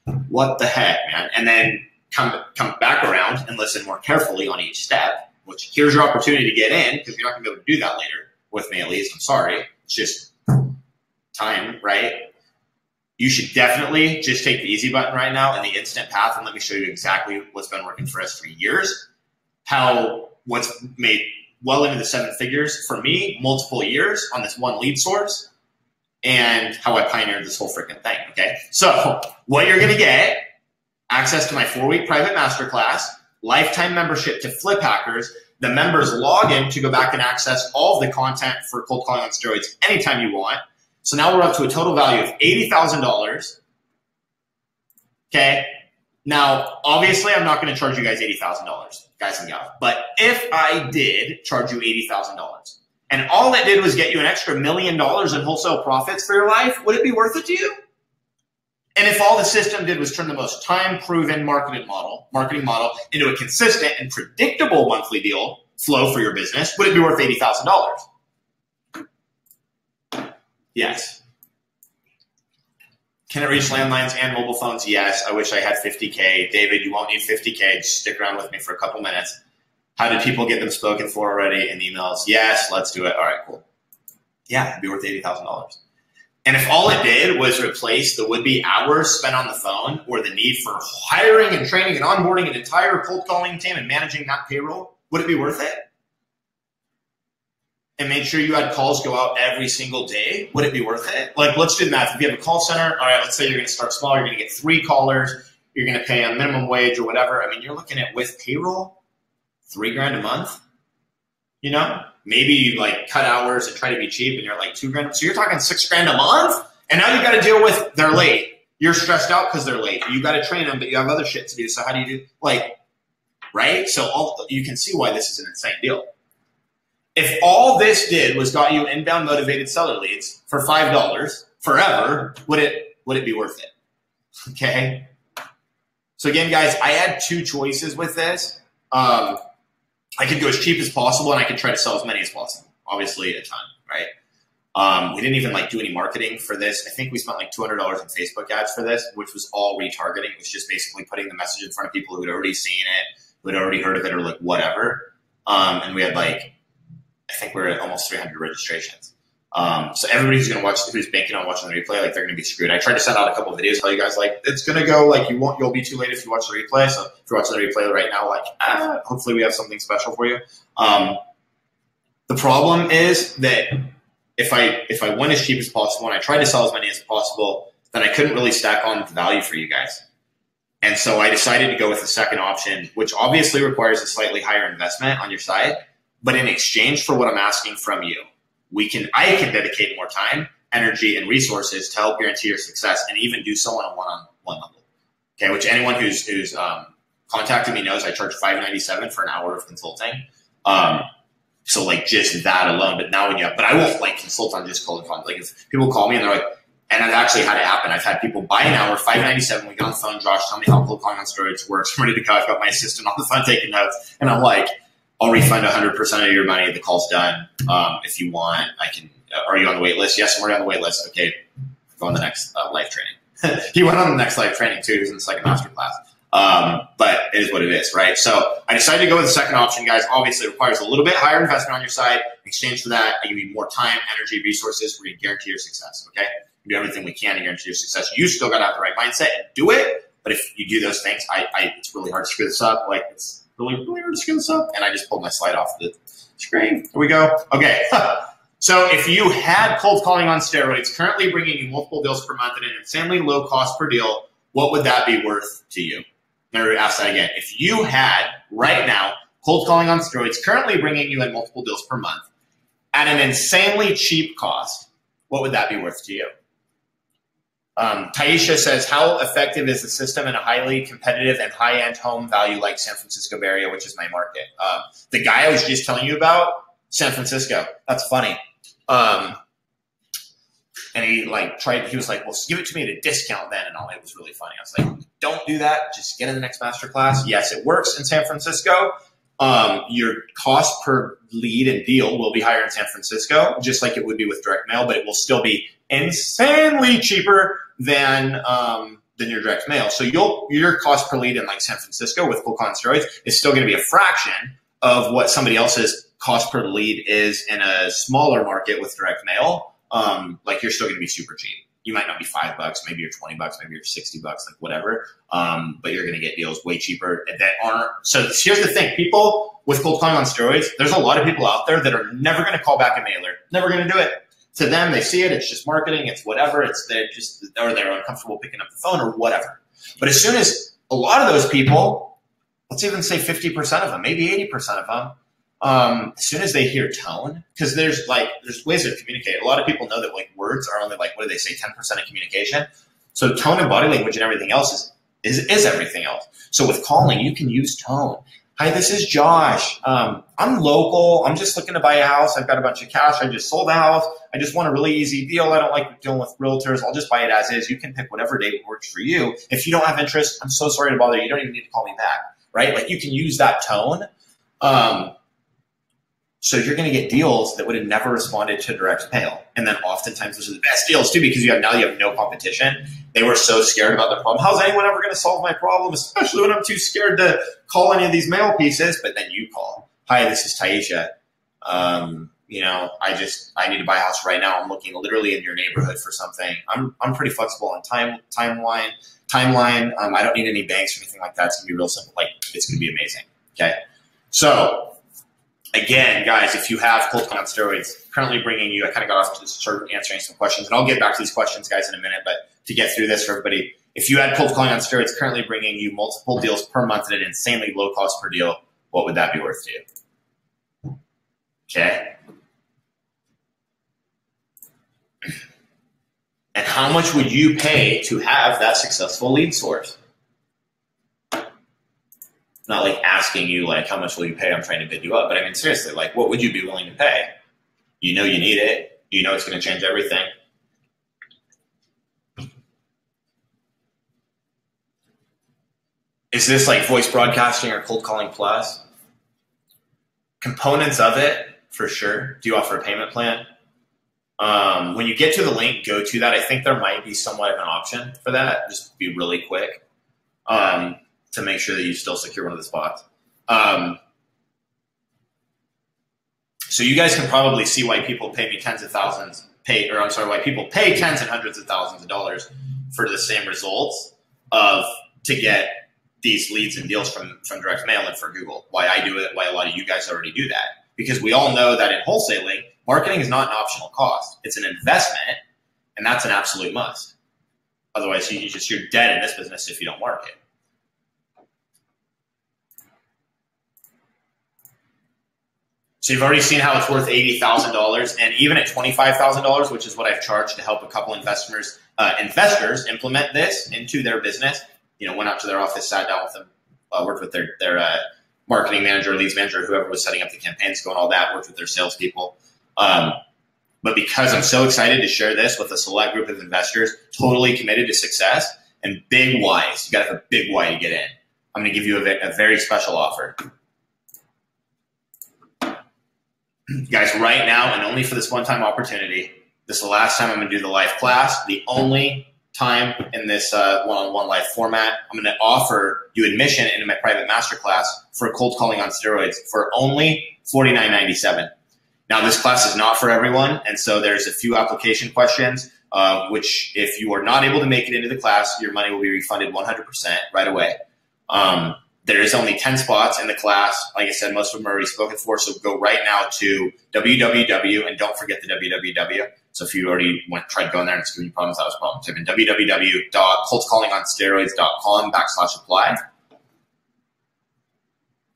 like, what the heck, man? And then come back around and listen more carefully on each step, which here's your opportunity to get in because you're not going to be able to do that later with me at least. I'm sorry. It's just time, right? You should definitely just take the easy button right now and the instant path and let me show you exactly what's been working for us for years, what's made well into the 7 figures for me, multiple years on this one lead source, and how I pioneered this whole freaking thing, okay? So what you're gonna get, access to my 4-week private masterclass, lifetime membership to Flip Hackers, the members login to go back and access all of the content for cold calling on steroids anytime you want. So now we're up to a total value of $80,000, okay? Now, obviously, I'm not gonna charge you guys $80,000. Guys and gals. But if I did charge you $80,000 and all it did was get you an extra $1 million in wholesale profits for your life, would it be worth it to you? And if all the system did was turn the most time-proven marketing model into a consistent and predictable monthly deal flow for your business, would it be worth $80,000? Yes. Can it reach landlines and mobile phones? Yes. I wish I had 50K. David, you won't need 50K. Just stick around with me for a couple minutes. How did people get them spoken for already in emails? Yes, let's do it. All right, cool. Yeah, it'd be worth $80,000. And if all it did was replace the would-be hours spent on the phone or the need for hiring and training and onboarding an entire cold calling team and managing that payroll, would it be worth it? And make sure you had calls go out every single day, would it be worth it? Like, let's do the math. If you have a call center, all right, let's say you're going to start small. You're going to get 3 callers. You're going to pay a minimum wage or whatever. I mean, you're looking at with payroll, $3,000 a month. You know, maybe you like cut hours and try to be cheap and you're like $2,000. So you're talking $6,000 a month. And now you got to deal with they're late. You're stressed out because they're late. You got to train them, but you have other shit to do. So how do you do right? So you can see why this is an insane deal. If all this did was got you inbound motivated seller leads for $5 forever, would it be worth it? Okay. So again, guys, I had 2 choices with this. I could go as cheap as possible and I could try to sell as many as possible. Obviously a ton, right? We didn't even do any marketing for this. I think we spent $200 in Facebook ads for this, which was all retargeting. It was just basically putting the message in front of people who had already seen it, who had already heard of it or whatever. And we had I think we're at almost 300 registrations. So everybody who's going to watch, who's banking on watching the replay, they're going to be screwed. I tried to send out a couple of videos, tell you guys, it's going to go, you'll be too late if you watch the replay. So if you're watching the replay right now, hopefully we have something special for you. The problem is that if I went as cheap as possible and I tried to sell as many as possible, then I couldn't really stack on the value for you guys. And so I decided to go with the second option, which obviously requires a slightly higher investment on your side. But in exchange for what I'm asking from you, I can dedicate more time, energy, and resources to help guarantee your success, and even do so on a one-on-one level. Okay, which anyone who's contacted me knows I charge $597 for an hour of consulting. So like just that alone. But now but I won't like consult on just cold calling. Like if people call me and they're like, and I've actually had it happen. I've had people buy an hour, $597. We get on the phone, Josh, tell me how cold calling on steroids works. I'm ready to go. I've got my assistant on the phone taking notes, and I'm like, I'll refund 100% of your money. The call's done. If you want, I can. Are you on the wait list? Yes, I'm already on the wait list. Okay, go on the next live training. He went on the next live training too. He was in the second master class. But it is what it is, right? So I decided to go with the second option, guys. Obviously, it requires a little bit higher investment on your side. In exchange for that, I give you more time, energy, resources. We're going to guarantee your success, okay? We do everything we can to guarantee your success. You still got to have the right mindset and do it. But if you do those things, it's really hard to screw this up. Like, it's really, really hard to screw this up. And I just pulled my slide off the screen. Here we go. Okay. So if you had cold calling on steroids currently bringing you multiple deals per month at an insanely low cost per deal, what would that be worth to you? Let me ask that again. If you had right now cold calling on steroids currently bringing you in multiple deals per month at an insanely cheap cost, what would that be worth to you? Taisha says, how effective is the system in a highly competitive and high-end home value like San Francisco Bay Area, which is my market? The guy I was just telling you about, San Francisco. That's funny. And he was like, well, give it to me at a discount then. And all. It was really funny. I was like, don't do that. Just get in the next master class. Yes, it works in San Francisco. Your cost per lead and deal will be higher in San Francisco, just like it would be with direct mail, but it will still be insanely cheaper than your direct mail. So your cost per lead in like San Francisco with cold calling steroids is still going to be a fraction of what somebody else's cost per lead is in a smaller market with direct mail. Like you're still going to be super cheap. You might not be $5, maybe you're $20, maybe you're $60, like whatever. But you're going to get deals way cheaper that aren't. So here's the thing: people with cold calling on steroids, there's a lot of people out there that are never going to call back a mailer, never going to do it. To them, they see it. It's just marketing. It's whatever. They're uncomfortable picking up the phone or whatever. But as soon as a lot of those people, let's even say 50% of them, maybe 80% of them, as soon as they hear tone, because there's ways to communicate. A lot of people know that like words are only like, what do they say, 10% of communication. So tone and body language and everything else is everything else. So with calling, you can use tone. Hi, this is Josh. I'm local. I'm just looking to buy a house. I've got a bunch of cash. I just sold a house. I just want a really easy deal. I don't like dealing with realtors. I'll just buy it as is. You can pick whatever date works for you. If you don't have interest, I'm so sorry to bother you. You don't even need to call me back, right? Like you can use that tone. So you're going to get deals that would have never responded to direct mail. And then oftentimes those are the best deals too, because now you have no competition. They were so scared about their problem. How's anyone ever going to solve my problem? Especially when I'm too scared to call any of these mail pieces. But then you call. Hi, this is Taisha. I need to buy a house right now. I'm looking literally in your neighborhood for something. I'm pretty flexible on timeline. I don't need any banks or anything like that. It's going to be real simple. Like it's going to be amazing. Okay. So, again, guys, if you have cold calling on steroids currently bringing you, I kind of got off to start answering some questions, and I'll get back to these questions, guys, in a minute. But to get through this for everybody, if you had cold calling on steroids currently bringing you multiple deals per month at an insanely low cost per deal, what would that be worth to you? Okay. And how much would you pay to have that successful lead source? Not like asking you like, how much will you pay? I'm trying to bid you up. But I mean, seriously, like what would you be willing to pay? You know you need it. You know it's going to change everything. Is this like voice broadcasting or cold calling plus? Components of it, for sure. Do you offer a payment plan? When you get to the link, go to that. I think there might be somewhat of an option for that. Just be really quick. To make sure that you still secure one of the spots. So you guys can probably see why people pay me why people pay tens and hundreds of thousands of dollars for the same results to get these leads and deals from direct mail and for Google. Why I do it, why a lot of you guys already do that. Because we all know that in wholesaling, Marketing is not an optional cost. It's an investment, and that's an absolute must. Otherwise, you're dead in this business if you don't market. So you've already seen how it's worth $80,000, and even at $25,000, which is what I've charged to help a couple investors implement this into their business. Went out to their office, sat down with them, worked with their marketing manager, leads manager, whoever was setting up the campaigns, going all that, worked with their salespeople. But because I'm so excited to share this with a select group of investors, totally committed to success and big whys. You got to have a big why to get in. I'm going to give you a very special offer. Guys, right now, and only for this one-time opportunity, this is the last time I'm going to do the live class, the only time in this one-on-one live format, I'm going to offer you admission into my private masterclass for cold calling on steroids for only $49.97. Now, this class is not for everyone, and so there's a few application questions, which if you are not able to make it into the class, your money will be refunded 100% right away. There is only 10 spots in the class. Like I said, most of them are already spoken for, so go right now to www, and don't forget the www. So if you already tried going there and it's giving you problems, that was a problem. Type in www.coldcallingonsteroids.com/apply.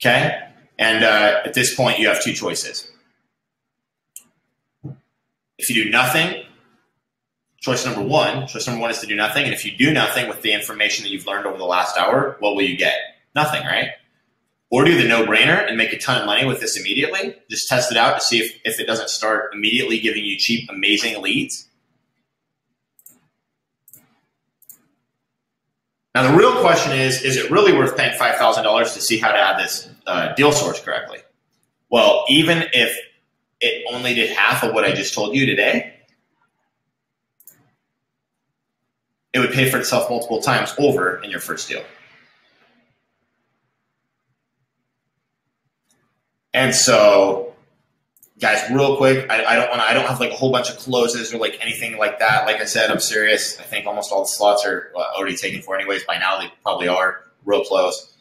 Okay? And at this point, you have two choices. If you do nothing, choice number one is to do nothing. And if you do nothing with the information that you've learned over the last hour, what will you get? Nothing, right? Or do the no-brainer and make a ton of money with this immediately. Just test it out to see if it doesn't start immediately giving you cheap, amazing leads. Now, the real question is it really worth paying $5,000 to see how to add this deal source correctly? Well, even if it only did half of what I just told you today, it would pay for itself multiple times over in your first deal. And so, guys, real quick, I don't have like a whole bunch of closes or like anything like that. Like I said, I'm serious. I think almost all the slots are already taken for anyways. By now, they probably are real close.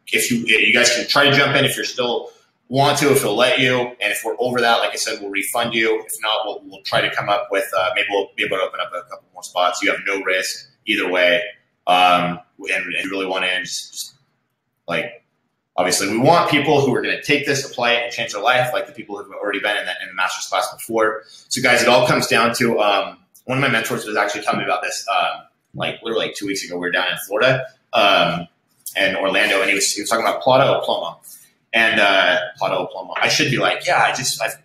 If you guys can try to jump in if you're still want to, if it'll let you. And if we're over that, like I said, we'll refund you. If not, we'll try to come up with, maybe we'll be able to open up a couple more spots. You have no risk either way. And if you really want to, just like, obviously, we want people who are going to take this, apply it, and change their life, like the people who have already been in the master's class before. So, guys, it all comes down to one of my mentors was actually telling me about this like literally like 2 weeks ago. We were down in Florida and Orlando, and he was talking about Plata o Plomo. And Plata o Plomo. I should be like, yeah, I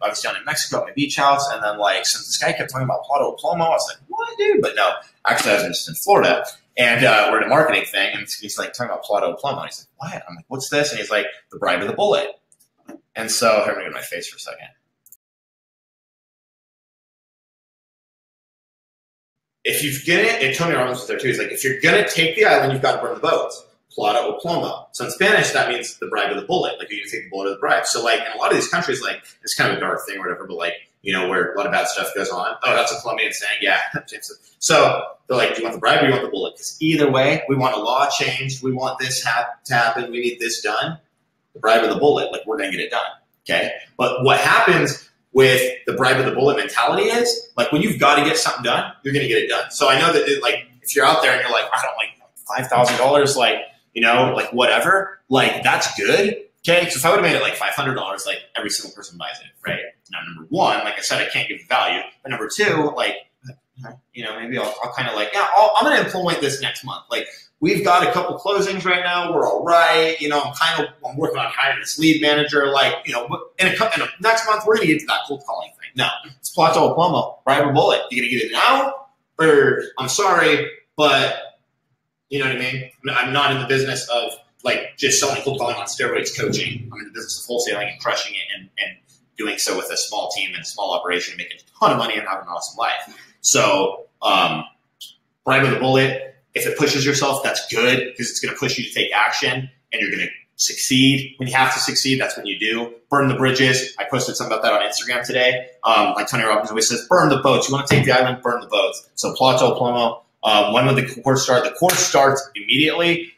was down in Mexico at my beach house, and then like since this guy kept talking about Plata o Plomo, I was like, what, dude? But no, actually, I was just in Florida. And we're at a marketing thing, and he's like talking about Plata o Plomo. And he's like, what? I'm like, what's this? And he's like, the bribe of the bullet. And so, here, I'm going to get my face for a second. If you've get it, and Tony Robbins was there too. He's like, if you're going to take the island, you've got to burn the boats. Plata o Plomo. So in Spanish, that means the bribe of the bullet. Like, you're going to take the bullet of the bribe. So, like, in a lot of these countries, like, it's kind of a dark thing or whatever, but, like, where a lot of bad stuff goes on. Oh, that's a Colombian saying. Yeah. So they're like, do you want the bribe or do you want the bullet? Because either way, we want a law changed. We want this to happen. We need this done. The bribe of the bullet, like, we're going to get it done. Okay? But what happens with the bribe of the bullet mentality is, like, when you've got to get something done, you're going to get it done. So I know that, like, if you're out there and you're like, I don't like $5,000, like, like whatever, like, that's good. Okay, so if I would have made it like $500, like every single person buys it, right? Now, number one, like I said, I can't give the value. But number two, like, maybe I'll kind of like, yeah, I'm going to implement this next month. Like, we've got a couple closings right now. We're all right. I'm working on hiring this lead manager. Like, in a next month, we're going to get to that cold calling thing. No, it's Plata o Plomo, bribe or bullet. You going to get it now? Or, I'm sorry, but, you know what I mean? I'm not in the business of, like, just selling cold calling on steroids coaching. I'm in the business of wholesaling and crushing it and doing so with a small team and a small operation, making a ton of money and having an awesome life. So, bribe with a bullet, if it pushes yourself, that's good because it's going to push you to take action and you're going to succeed. When you have to succeed, that's when you do. Burn the bridges. I posted something about that on Instagram today. Like Tony Robbins always says, burn the boats. You want to take the island, burn the boats. So, Plata o Plomo. When would the course start? The course starts immediately.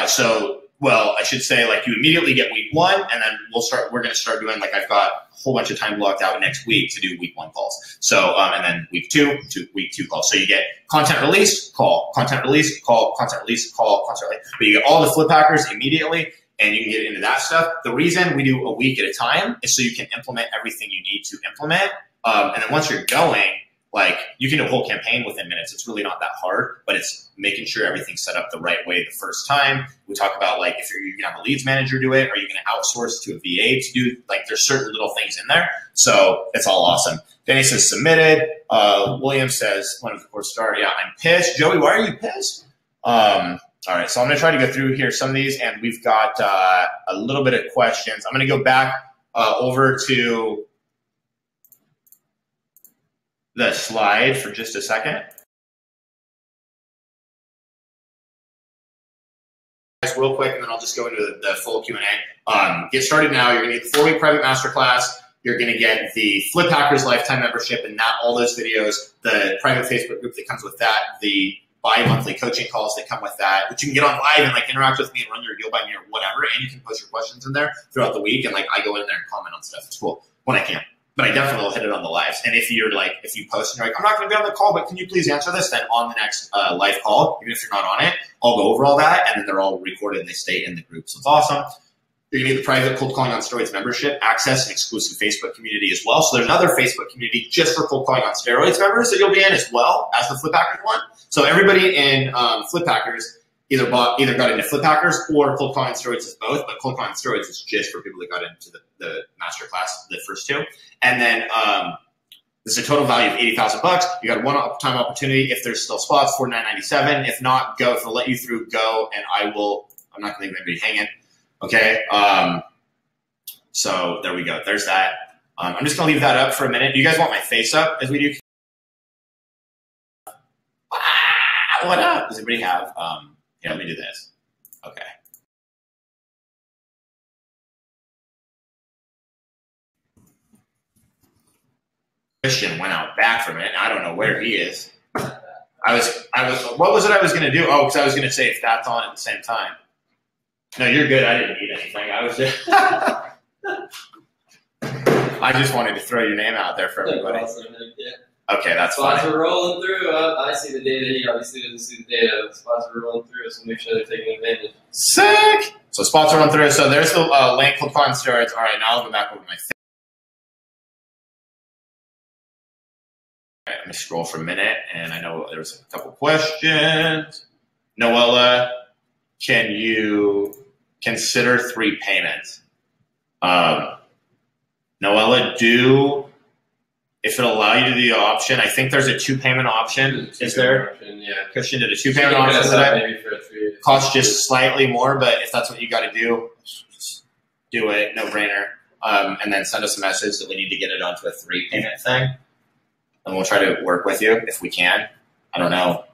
So well, I should say, like, you immediately get week 1, and then we're going to start doing, like, I've got a whole bunch of time blocked out next week to do week 1 calls. So, and then week 2 calls. So you get content release, call, content release, call, content release, call, content release. But you get all the flip hackers immediately, and you can get into that stuff. The reason we do a week at a time is so you can implement everything you need to implement. And then once you're going, like, you can do a whole campaign within minutes. It's really not that hard, but it's making sure everything's set up the right way the first time. We talk about, like, if you're going to have a leads manager do it, or you're going to outsource to a VA to do, like, there's certain little things in there. So it's all awesome. Danny says submitted. William says, when of course start. Yeah, I'm pissed. Joey, why are you pissed? All right, so I'm going to try to go through here some of these, and we've got a little bit of questions. I'm going to go back over to the slide for just a second. Real quick, and then I'll just go into the full Q&A. Get started now. You're going to get the 4-week private masterclass. You're going to get the Flip Hackers lifetime membership, and all those videos, the private Facebook group that comes with that, the bi-monthly coaching calls that come with that, which you can get on live and, like, interact with me and run your deal by me or whatever, and you can post your questions in there throughout the week, and, like, I go in there and comment on stuff. It's cool when I can. But I definitely will hit it on the lives. And if you're like, if you post and you're like, I'm not going to be on the call, but can you please answer this? Then on the next live call, even if you're not on it, I'll go over all that, and then they're all recorded and they stay in the group. So it's awesome. You're going to get the private Cold Calling on Steroids membership, access an exclusive Facebook community as well. So there's another Facebook community just for Cold Calling on Steroids members that you'll be in as well as the Flip Hackers one. So everybody in Flip Hackers either got into Flip Hackers or Cold Calling on Steroids is both, but Cold Calling on Steroids is just for people that got into the master class, the first 2. And then this is a total value of $80,000. You got a one-time opportunity if there's still spots, $49.97. If not, go. If they'll let you through, go, and I'm not going to leave anybody hanging. Okay. So there we go. There's that. I'm just going to leave that up for a minute. Do you guys want my face up as we do? What up? Does anybody have? Here, let me do this. Okay. Christian went out back for a minute. I don't know where he is. What was it I was going to do? Oh, because I was going to say if that's on at the same time. No, you're good. I didn't need anything. I was just, I just wanted to throw your name out there for everybody. Okay, that's fine. Spots are rolling through. I see the data. He obviously doesn't see the data. The spots are rolling through, so make sure they're taking advantage. Sick! So spots are rolling through. So there's the link, Cold Calling Steroids. All right, now I'll go back over my face. All right, let me scroll for a minute, and I know there was a couple questions. Noella, can you consider 3 payments? Noella, if it'll allow you to do the option, I think there's a 2-payment option. Is there? Option, yeah. Christian did a 2-payment option that costs just slightly more, but if that's what you got to do, just do it, no brainer. And then send us a message that we need to get it onto a 3-payment thing, and we'll try to work with you if we can. I don't know,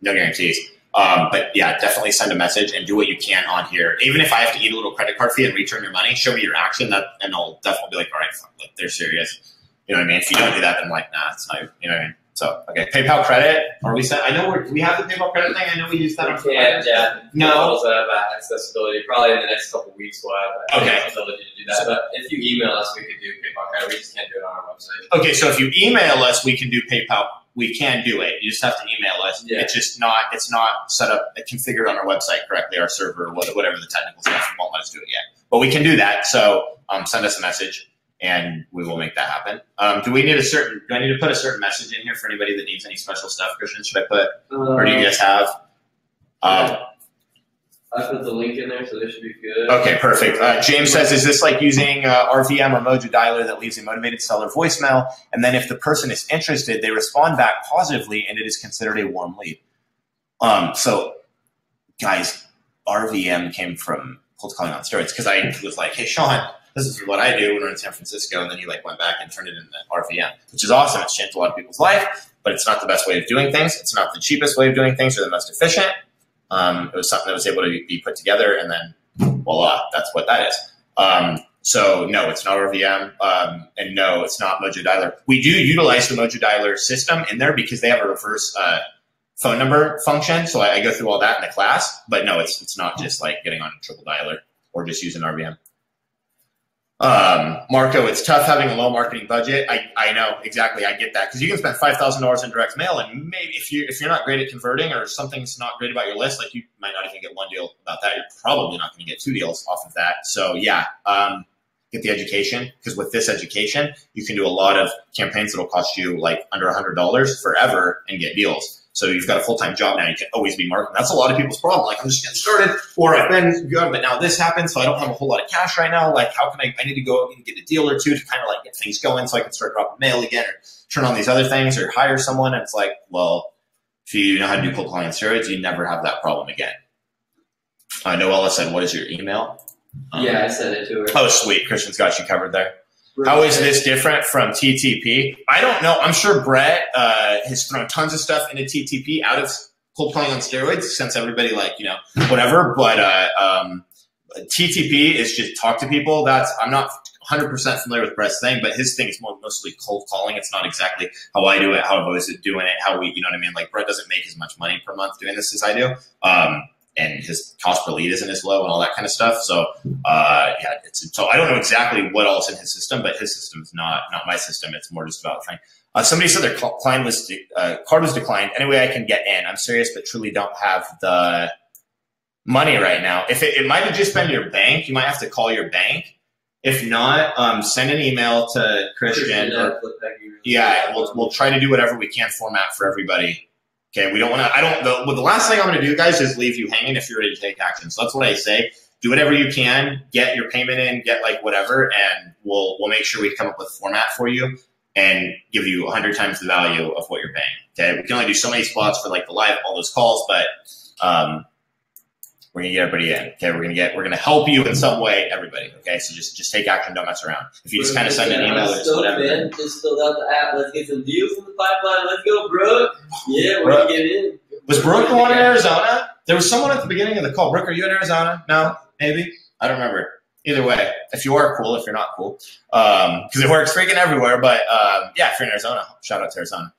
no guarantees. But yeah, definitely send a message and do what you can on here. Even if I have to eat a little credit card fee and return your money, show me your action, and I'll definitely be like, all right, like, they're serious. You know what I mean? If you don't do that, then I'm like, nah, it's not, you know what I mean? So, okay, PayPal credit. Are we set? I know do we have the PayPal credit thing? I know we use that on Friday. Yeah. No. We'll have accessibility. Probably in the next couple of weeks we'll have ability to do that. So, but if you email us, we could do PayPal credit. We just can't do it on our website. Okay, so if you email us, we can do PayPal. We can do it. You just have to email us. Yeah. It's not set up, configured on our website correctly, our server, whatever the technical stuff. We won't let us do it yet. But we can do that. So send us a message, and we will make that happen. Do I need to put a certain message in here for anybody that needs any special stuff, Christian? Should I put, or do you guys have? I put the link in there, so they should be good. Okay, perfect. James says, is this like using RVM or Mojo Dialer that leaves a motivated seller voicemail, and then if the person is interested, they respond back positively, and it is considered a warm lead? So, guys, RVM came from Cold Calling on Steroids, because I was like, hey, Sean, this is what I do when we're in San Francisco, and then he went back and turned it into RVM, which is awesome. It's changed a lot of people's life, but it's not the best way of doing things. It's not the cheapest way of doing things or the most efficient. It was something that was able to be put together, and then voila, that's what that is. So no, it's not RVM, and no, it's not Mojo Dialer. We do utilize the Mojo Dialer system in there because they have a reverse phone number function. So I go through all that in the class, but no, it's not just like getting on a triple dialer or just using RVM. Marco, it's tough having a low marketing budget. I know exactly. I get that because you can spend $5,000 in direct mail, and maybe if you're not great at converting or something's not great about your list, like you might not even get one deal about that. You're probably not going to get 2 deals off of that. So yeah, get the education, because with this education, you can do a lot of campaigns that'll cost you like under $100 forever and get deals. So you've got a full-time job now. You can always be marketing. That's a lot of people's problem. Like, I'm just getting started, or I've been good, but now this happened, so I don't have a whole lot of cash right now. Like, how can I need to go and get a deal or two to kind of like get things going so I can start dropping mail again or turn on these other things or hire someone. And it's like, well, if you know how to do cold calling on steroids, you never have that problem again. Noella said, what is your email? Yeah, I sent it to her. Oh, sweet. Christian's got you covered there. How is this different from TTP? I don't know. I'm sure Brett has thrown tons of stuff into TTP out of cold calling on steroids since everybody whatever. But TTP is just talk to people. I'm not 100% familiar with Brett's thing, but his thing is mostly cold calling. It's not exactly how I do it, how I've always been doing it, how we, you know what I mean? Like Brett doesn't make as much money per month doing this as I do. And his cost per lead isn't as low and all that kind of stuff. So, yeah, so I don't know exactly what else in his system, but his system is not my system. It's more just about thing. Somebody said their card was declined. Anyway, I can get in. I'm serious, but truly don't have the money right now. If it might have just been your bank, you might have to call your bank. If not, send an email to Christian. We'll try to do whatever we can format for everybody. Okay, we don't want to, the last thing I'm going to do, guys, is leave you hanging if you're ready to take action. So that's what I say. Do whatever you can, get your payment in, get like whatever, and we'll make sure we come up with a format for you and give you 100 times the value of what you're paying. Okay, we can only do so many spots for like the live, all those calls, but we're going to get everybody in. Okay, we're going to help you in some way, everybody. Okay, so just take action, don't mess around. If you just kind of send an email or just whatever. Man, just filled out the app. Let's get some deals in the pipeline. Let's go, Brooke. Yeah, we're going to get in. Was Brooke the one in Arizona? There was someone at the beginning of the call. Brooke, are you in Arizona? No? Maybe? I don't remember. Either way, if you are, cool. If you're not, cool. Because it works freaking everywhere. But yeah, if you're in Arizona, shout out to Arizona.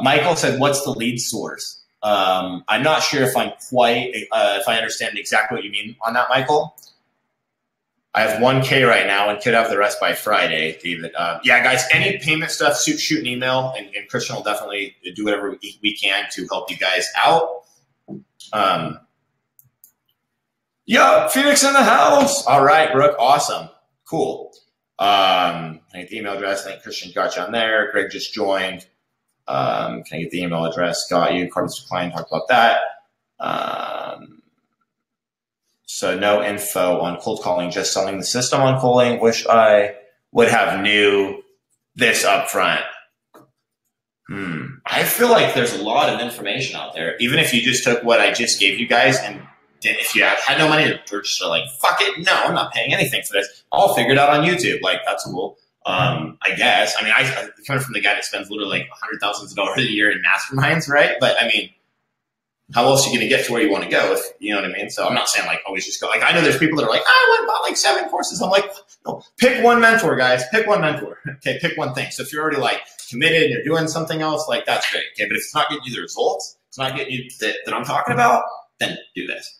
Michael said, what's the lead source? I'm not sure if if I understand exactly what you mean on that, Michael. I have 1K right now and could have the rest by Friday, David. Yeah, guys, any payment stuff, shoot an email, and Christian will definitely do whatever we can to help you guys out. Yo, Phoenix in the house. All right, Brooke, awesome. Cool. I get the email address. I think Christian got you on there. Greg just joined. Can I get the email address? Got you. Card was declined. Talked about that. So no info on cold calling, just selling the system on calling. Wish I would have knew this up front. I feel like there's a lot of information out there. Even if you just took what I just gave you guys and if you had no money, or just like, fuck it, no, I'm not paying anything for this. I'll figure it out on YouTube. Like, that's cool. I guess. I mean, I coming from the guy that spends literally like $100,000 a year in masterminds, right? But I mean, how else are you going to get to where you want to go? If you know what I mean. So I'm not saying like always just go. Like I know there's people that are like, I went and bought like 7 courses. I'm like, no, pick one mentor, guys. Pick one mentor. Okay, pick one thing. So if you're already like committed and you're doing something else, like that's great. Okay, but if it's not getting you the results, it's not getting you that I'm talking about, then do this.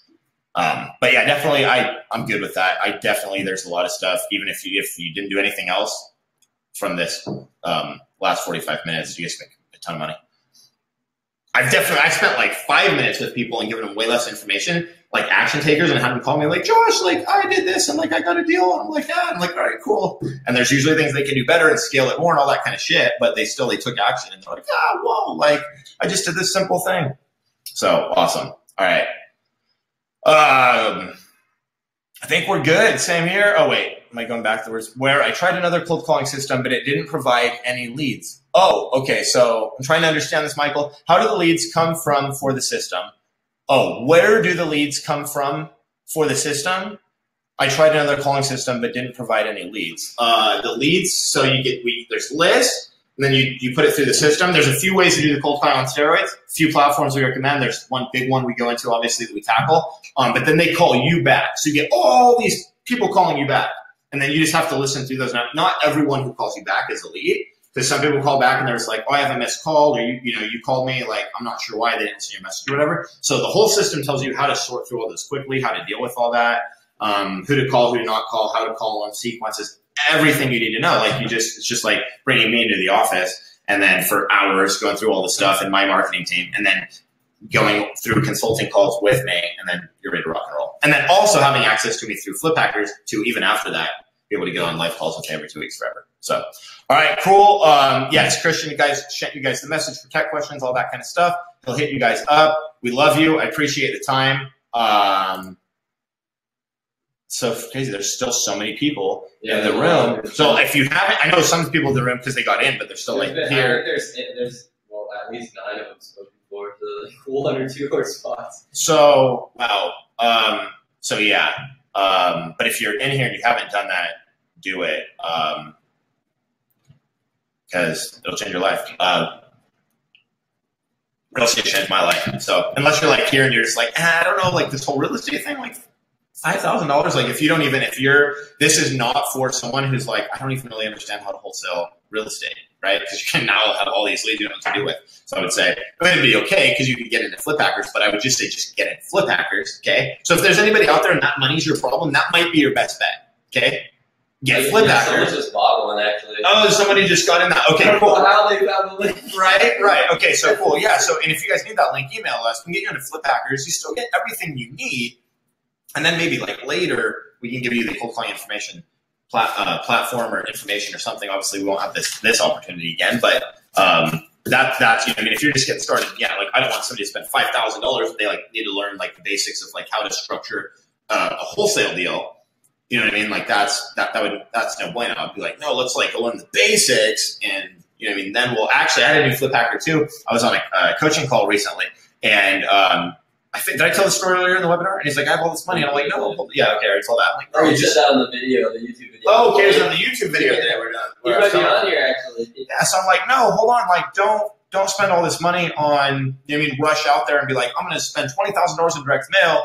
But yeah, definitely, I'm good with that. There's a lot of stuff. Even if you didn't do anything else from this last 45 minutes, you guys make a ton of money. I spent like 5 minutes with people and given them way less information, like action takers, and had them call me like, Josh, like I did this and like I got a deal. And I'm like, yeah. I'm like, all right, cool. And there's usually things they can do better and scale it more and all that kind of shit. But they took action and they're like, whoa, like I just did this simple thing. So awesome. All right. I think we're good. Same here. Oh wait, am I going backwards? Where I tried another cold calling system, but it didn't provide any leads. Oh, okay. So I'm trying to understand this, Michael. How do the leads come from for the system? Oh, where do the leads come from for the system? I tried another calling system, but didn't provide any leads. The leads, so there's lists, and then you put it through the system. There's a few ways to do the cold calling on steroids. A few platforms we recommend. There's one big one we go into, obviously, that we tackle. But then they call you back. So you get all these people calling you back. And then you just have to listen through those. Not everyone who calls you back is a lead. Because some people call back and they're just like, oh, I have a missed call, or you called me, like, I'm not sure why they didn't see your message or whatever. So the whole system tells you how to sort through all this quickly, how to deal with all that, who to call, who to not call, how to call on sequences, everything you need to know. Like it's just like bringing me into the office and then for hours going through all the stuff and my marketing team, and then going through consulting calls with me, and then you're ready to rock and roll. And then also having access to me through Flip Hackers to even after that, be able to go on live calls with me every 2 weeks forever. So, all right, cool. Yes, Christian, you guys sent you guys the message for tech questions, all that kind of stuff. He'll hit you guys up. We love you. I appreciate the time. So crazy. There's still so many people in the room. So if you haven't, I know some people in the room because they got in, but they're still like here. There's well, at least 9 of them spoken for the 1 or 2 more spots. So wow. So yeah. But if you're in here and you haven't done that, do it. Because it'll change your life. Real estate changed my life. So unless you're like here and you're just like, I don't know, like this whole real estate thing, like $5,000. Like if you don't even, this is not for someone who's like, I don't even really understand how to wholesale real estate, right? Because you can now have all these leads you don't know what to do with. So I would say, it would be okay because you can get into Flip Hackers, but I would just say, just get into Flip Hackers, okay? So if there's anybody out there and that money's your problem, that might be your best bet, okay? Get Flip Hackers. Someone just bought one, actually. Oh, somebody just got in that. Okay, cool. How they found the link. Right. Okay, so cool. Yeah, so, and if you guys need that link, email us. We can get you into Flip Hackers. You still get everything you need. And then maybe like later, we can give you the cold calling information platform or information or something. Obviously, we won't have this opportunity again, but that's, I mean, if you're just getting started, yeah, like I don't want somebody to spend $5,000. They like need to learn like the basics of like how to structure a wholesale deal. You know what I mean? Like that's no bueno. I'd be like, no, let's like go learn the basics, and you know what I mean. Then we'll actually. I had a new Flip Hacker too. I was on a coaching call recently, and did I tell the story earlier in the webinar? And he's like, I have all this money, and I'm like, no, yeah, okay, I already told that. I'm like, oh, you just that on the video, the YouTube video. Oh, okay, it was on the YouTube video that we're done. You might be on here actually. Yeah, so I'm like, no, hold on, like don't spend all this money on. You know what I mean? Rush out there and be like, I'm going to spend $20,000 in direct mail.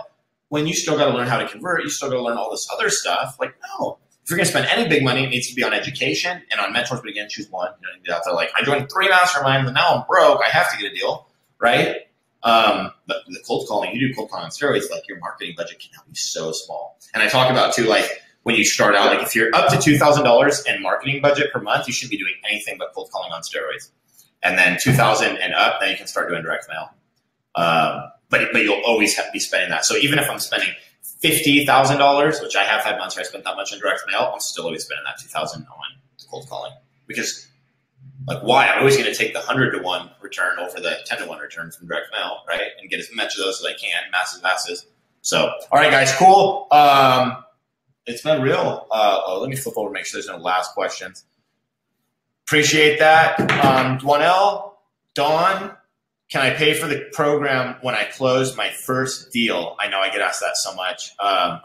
When you still got to learn how to convert, you still got to learn all this other stuff. Like, no. If you're going to spend any big money, it needs to be on education and on mentors. But again, choose one. You know, get out there like, I joined 3 masterminds and now I'm broke. I have to get a deal, right? But the cold calling, you do cold calling on steroids, like your marketing budget can be so small. And I talk about too, like when you start out, like if you're up to $2,000 in marketing budget per month, you shouldn't be doing anything but cold calling on steroids. And then 2,000 and up, then you can start doing direct mail. But you'll always have to be spending that. So even if I'm spending $50,000, which I have had months where I spent that much on direct mail, I'm still always spending that $2,000 on cold calling. Because, like, why? I'm always going to take the 100-to-1 return over the 10-to-1 return from direct mail, right? And get as much of those as I can, masses. So, all right, guys, cool. It's been real. Let me flip over and make sure there's no last questions. Appreciate that. Dwanell, Dawn. Can I pay for the program when I close my first deal? I know I get asked that so much.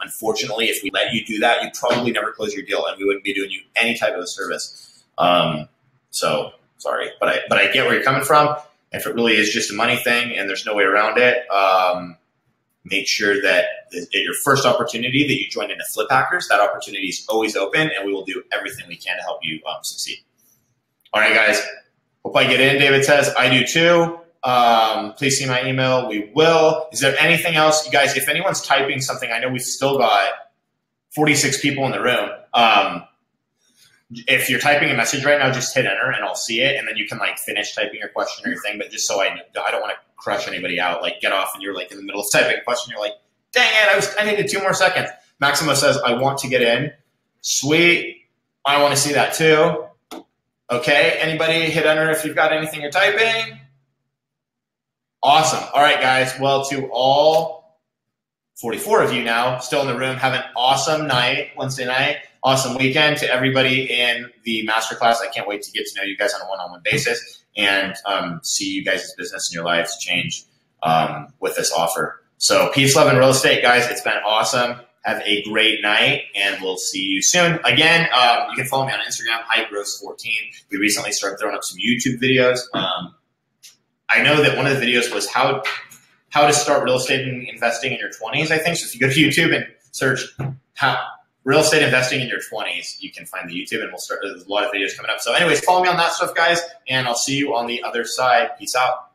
Unfortunately, if we let you do that, you'd probably never close your deal, and we wouldn't be doing you any type of a service. So sorry, but I get where you're coming from. If it really is just a money thing and there's no way around it, make sure that at your first opportunity that you join into Flip Hackers, that opportunity is always open, and we will do everything we can to help you succeed. All right, guys. Hope I get in. David says, I do too. Please see my email. We will. Is there anything else? You guys, if anyone's typing something, I know we've still got 46 people in the room. If you're typing a message right now, just hit enter and I'll see it. And then you can like finish typing your question or your thing. But just so I don't want to crush anybody out, like get off and you're like in the middle of typing a question. You're like, dang it, I needed 2 more seconds. Maximo says, I want to get in. Sweet. I want to see that too. Okay. Anybody hit enter if you've got anything you're typing? Awesome. All right, guys. Well, to all 44 of you now still in the room, have an awesome night, Wednesday night, awesome weekend. To everybody in the masterclass, I can't wait to get to know you guys on a one-on-one basis and see you guys' business and your lives change with this offer. So peace, love, and real estate, guys. It's been awesome. Have a great night, and we'll see you soon. Again, you can follow me on Instagram, HighGross14. We recently started throwing up some YouTube videos. I know that one of the videos was how to start real estate and investing in your 20s, I think. So if you go to YouTube and search real estate investing in your 20s, you can find the YouTube, and there's a lot of videos coming up. So anyways, follow me on that stuff, guys, and I'll see you on the other side. Peace out.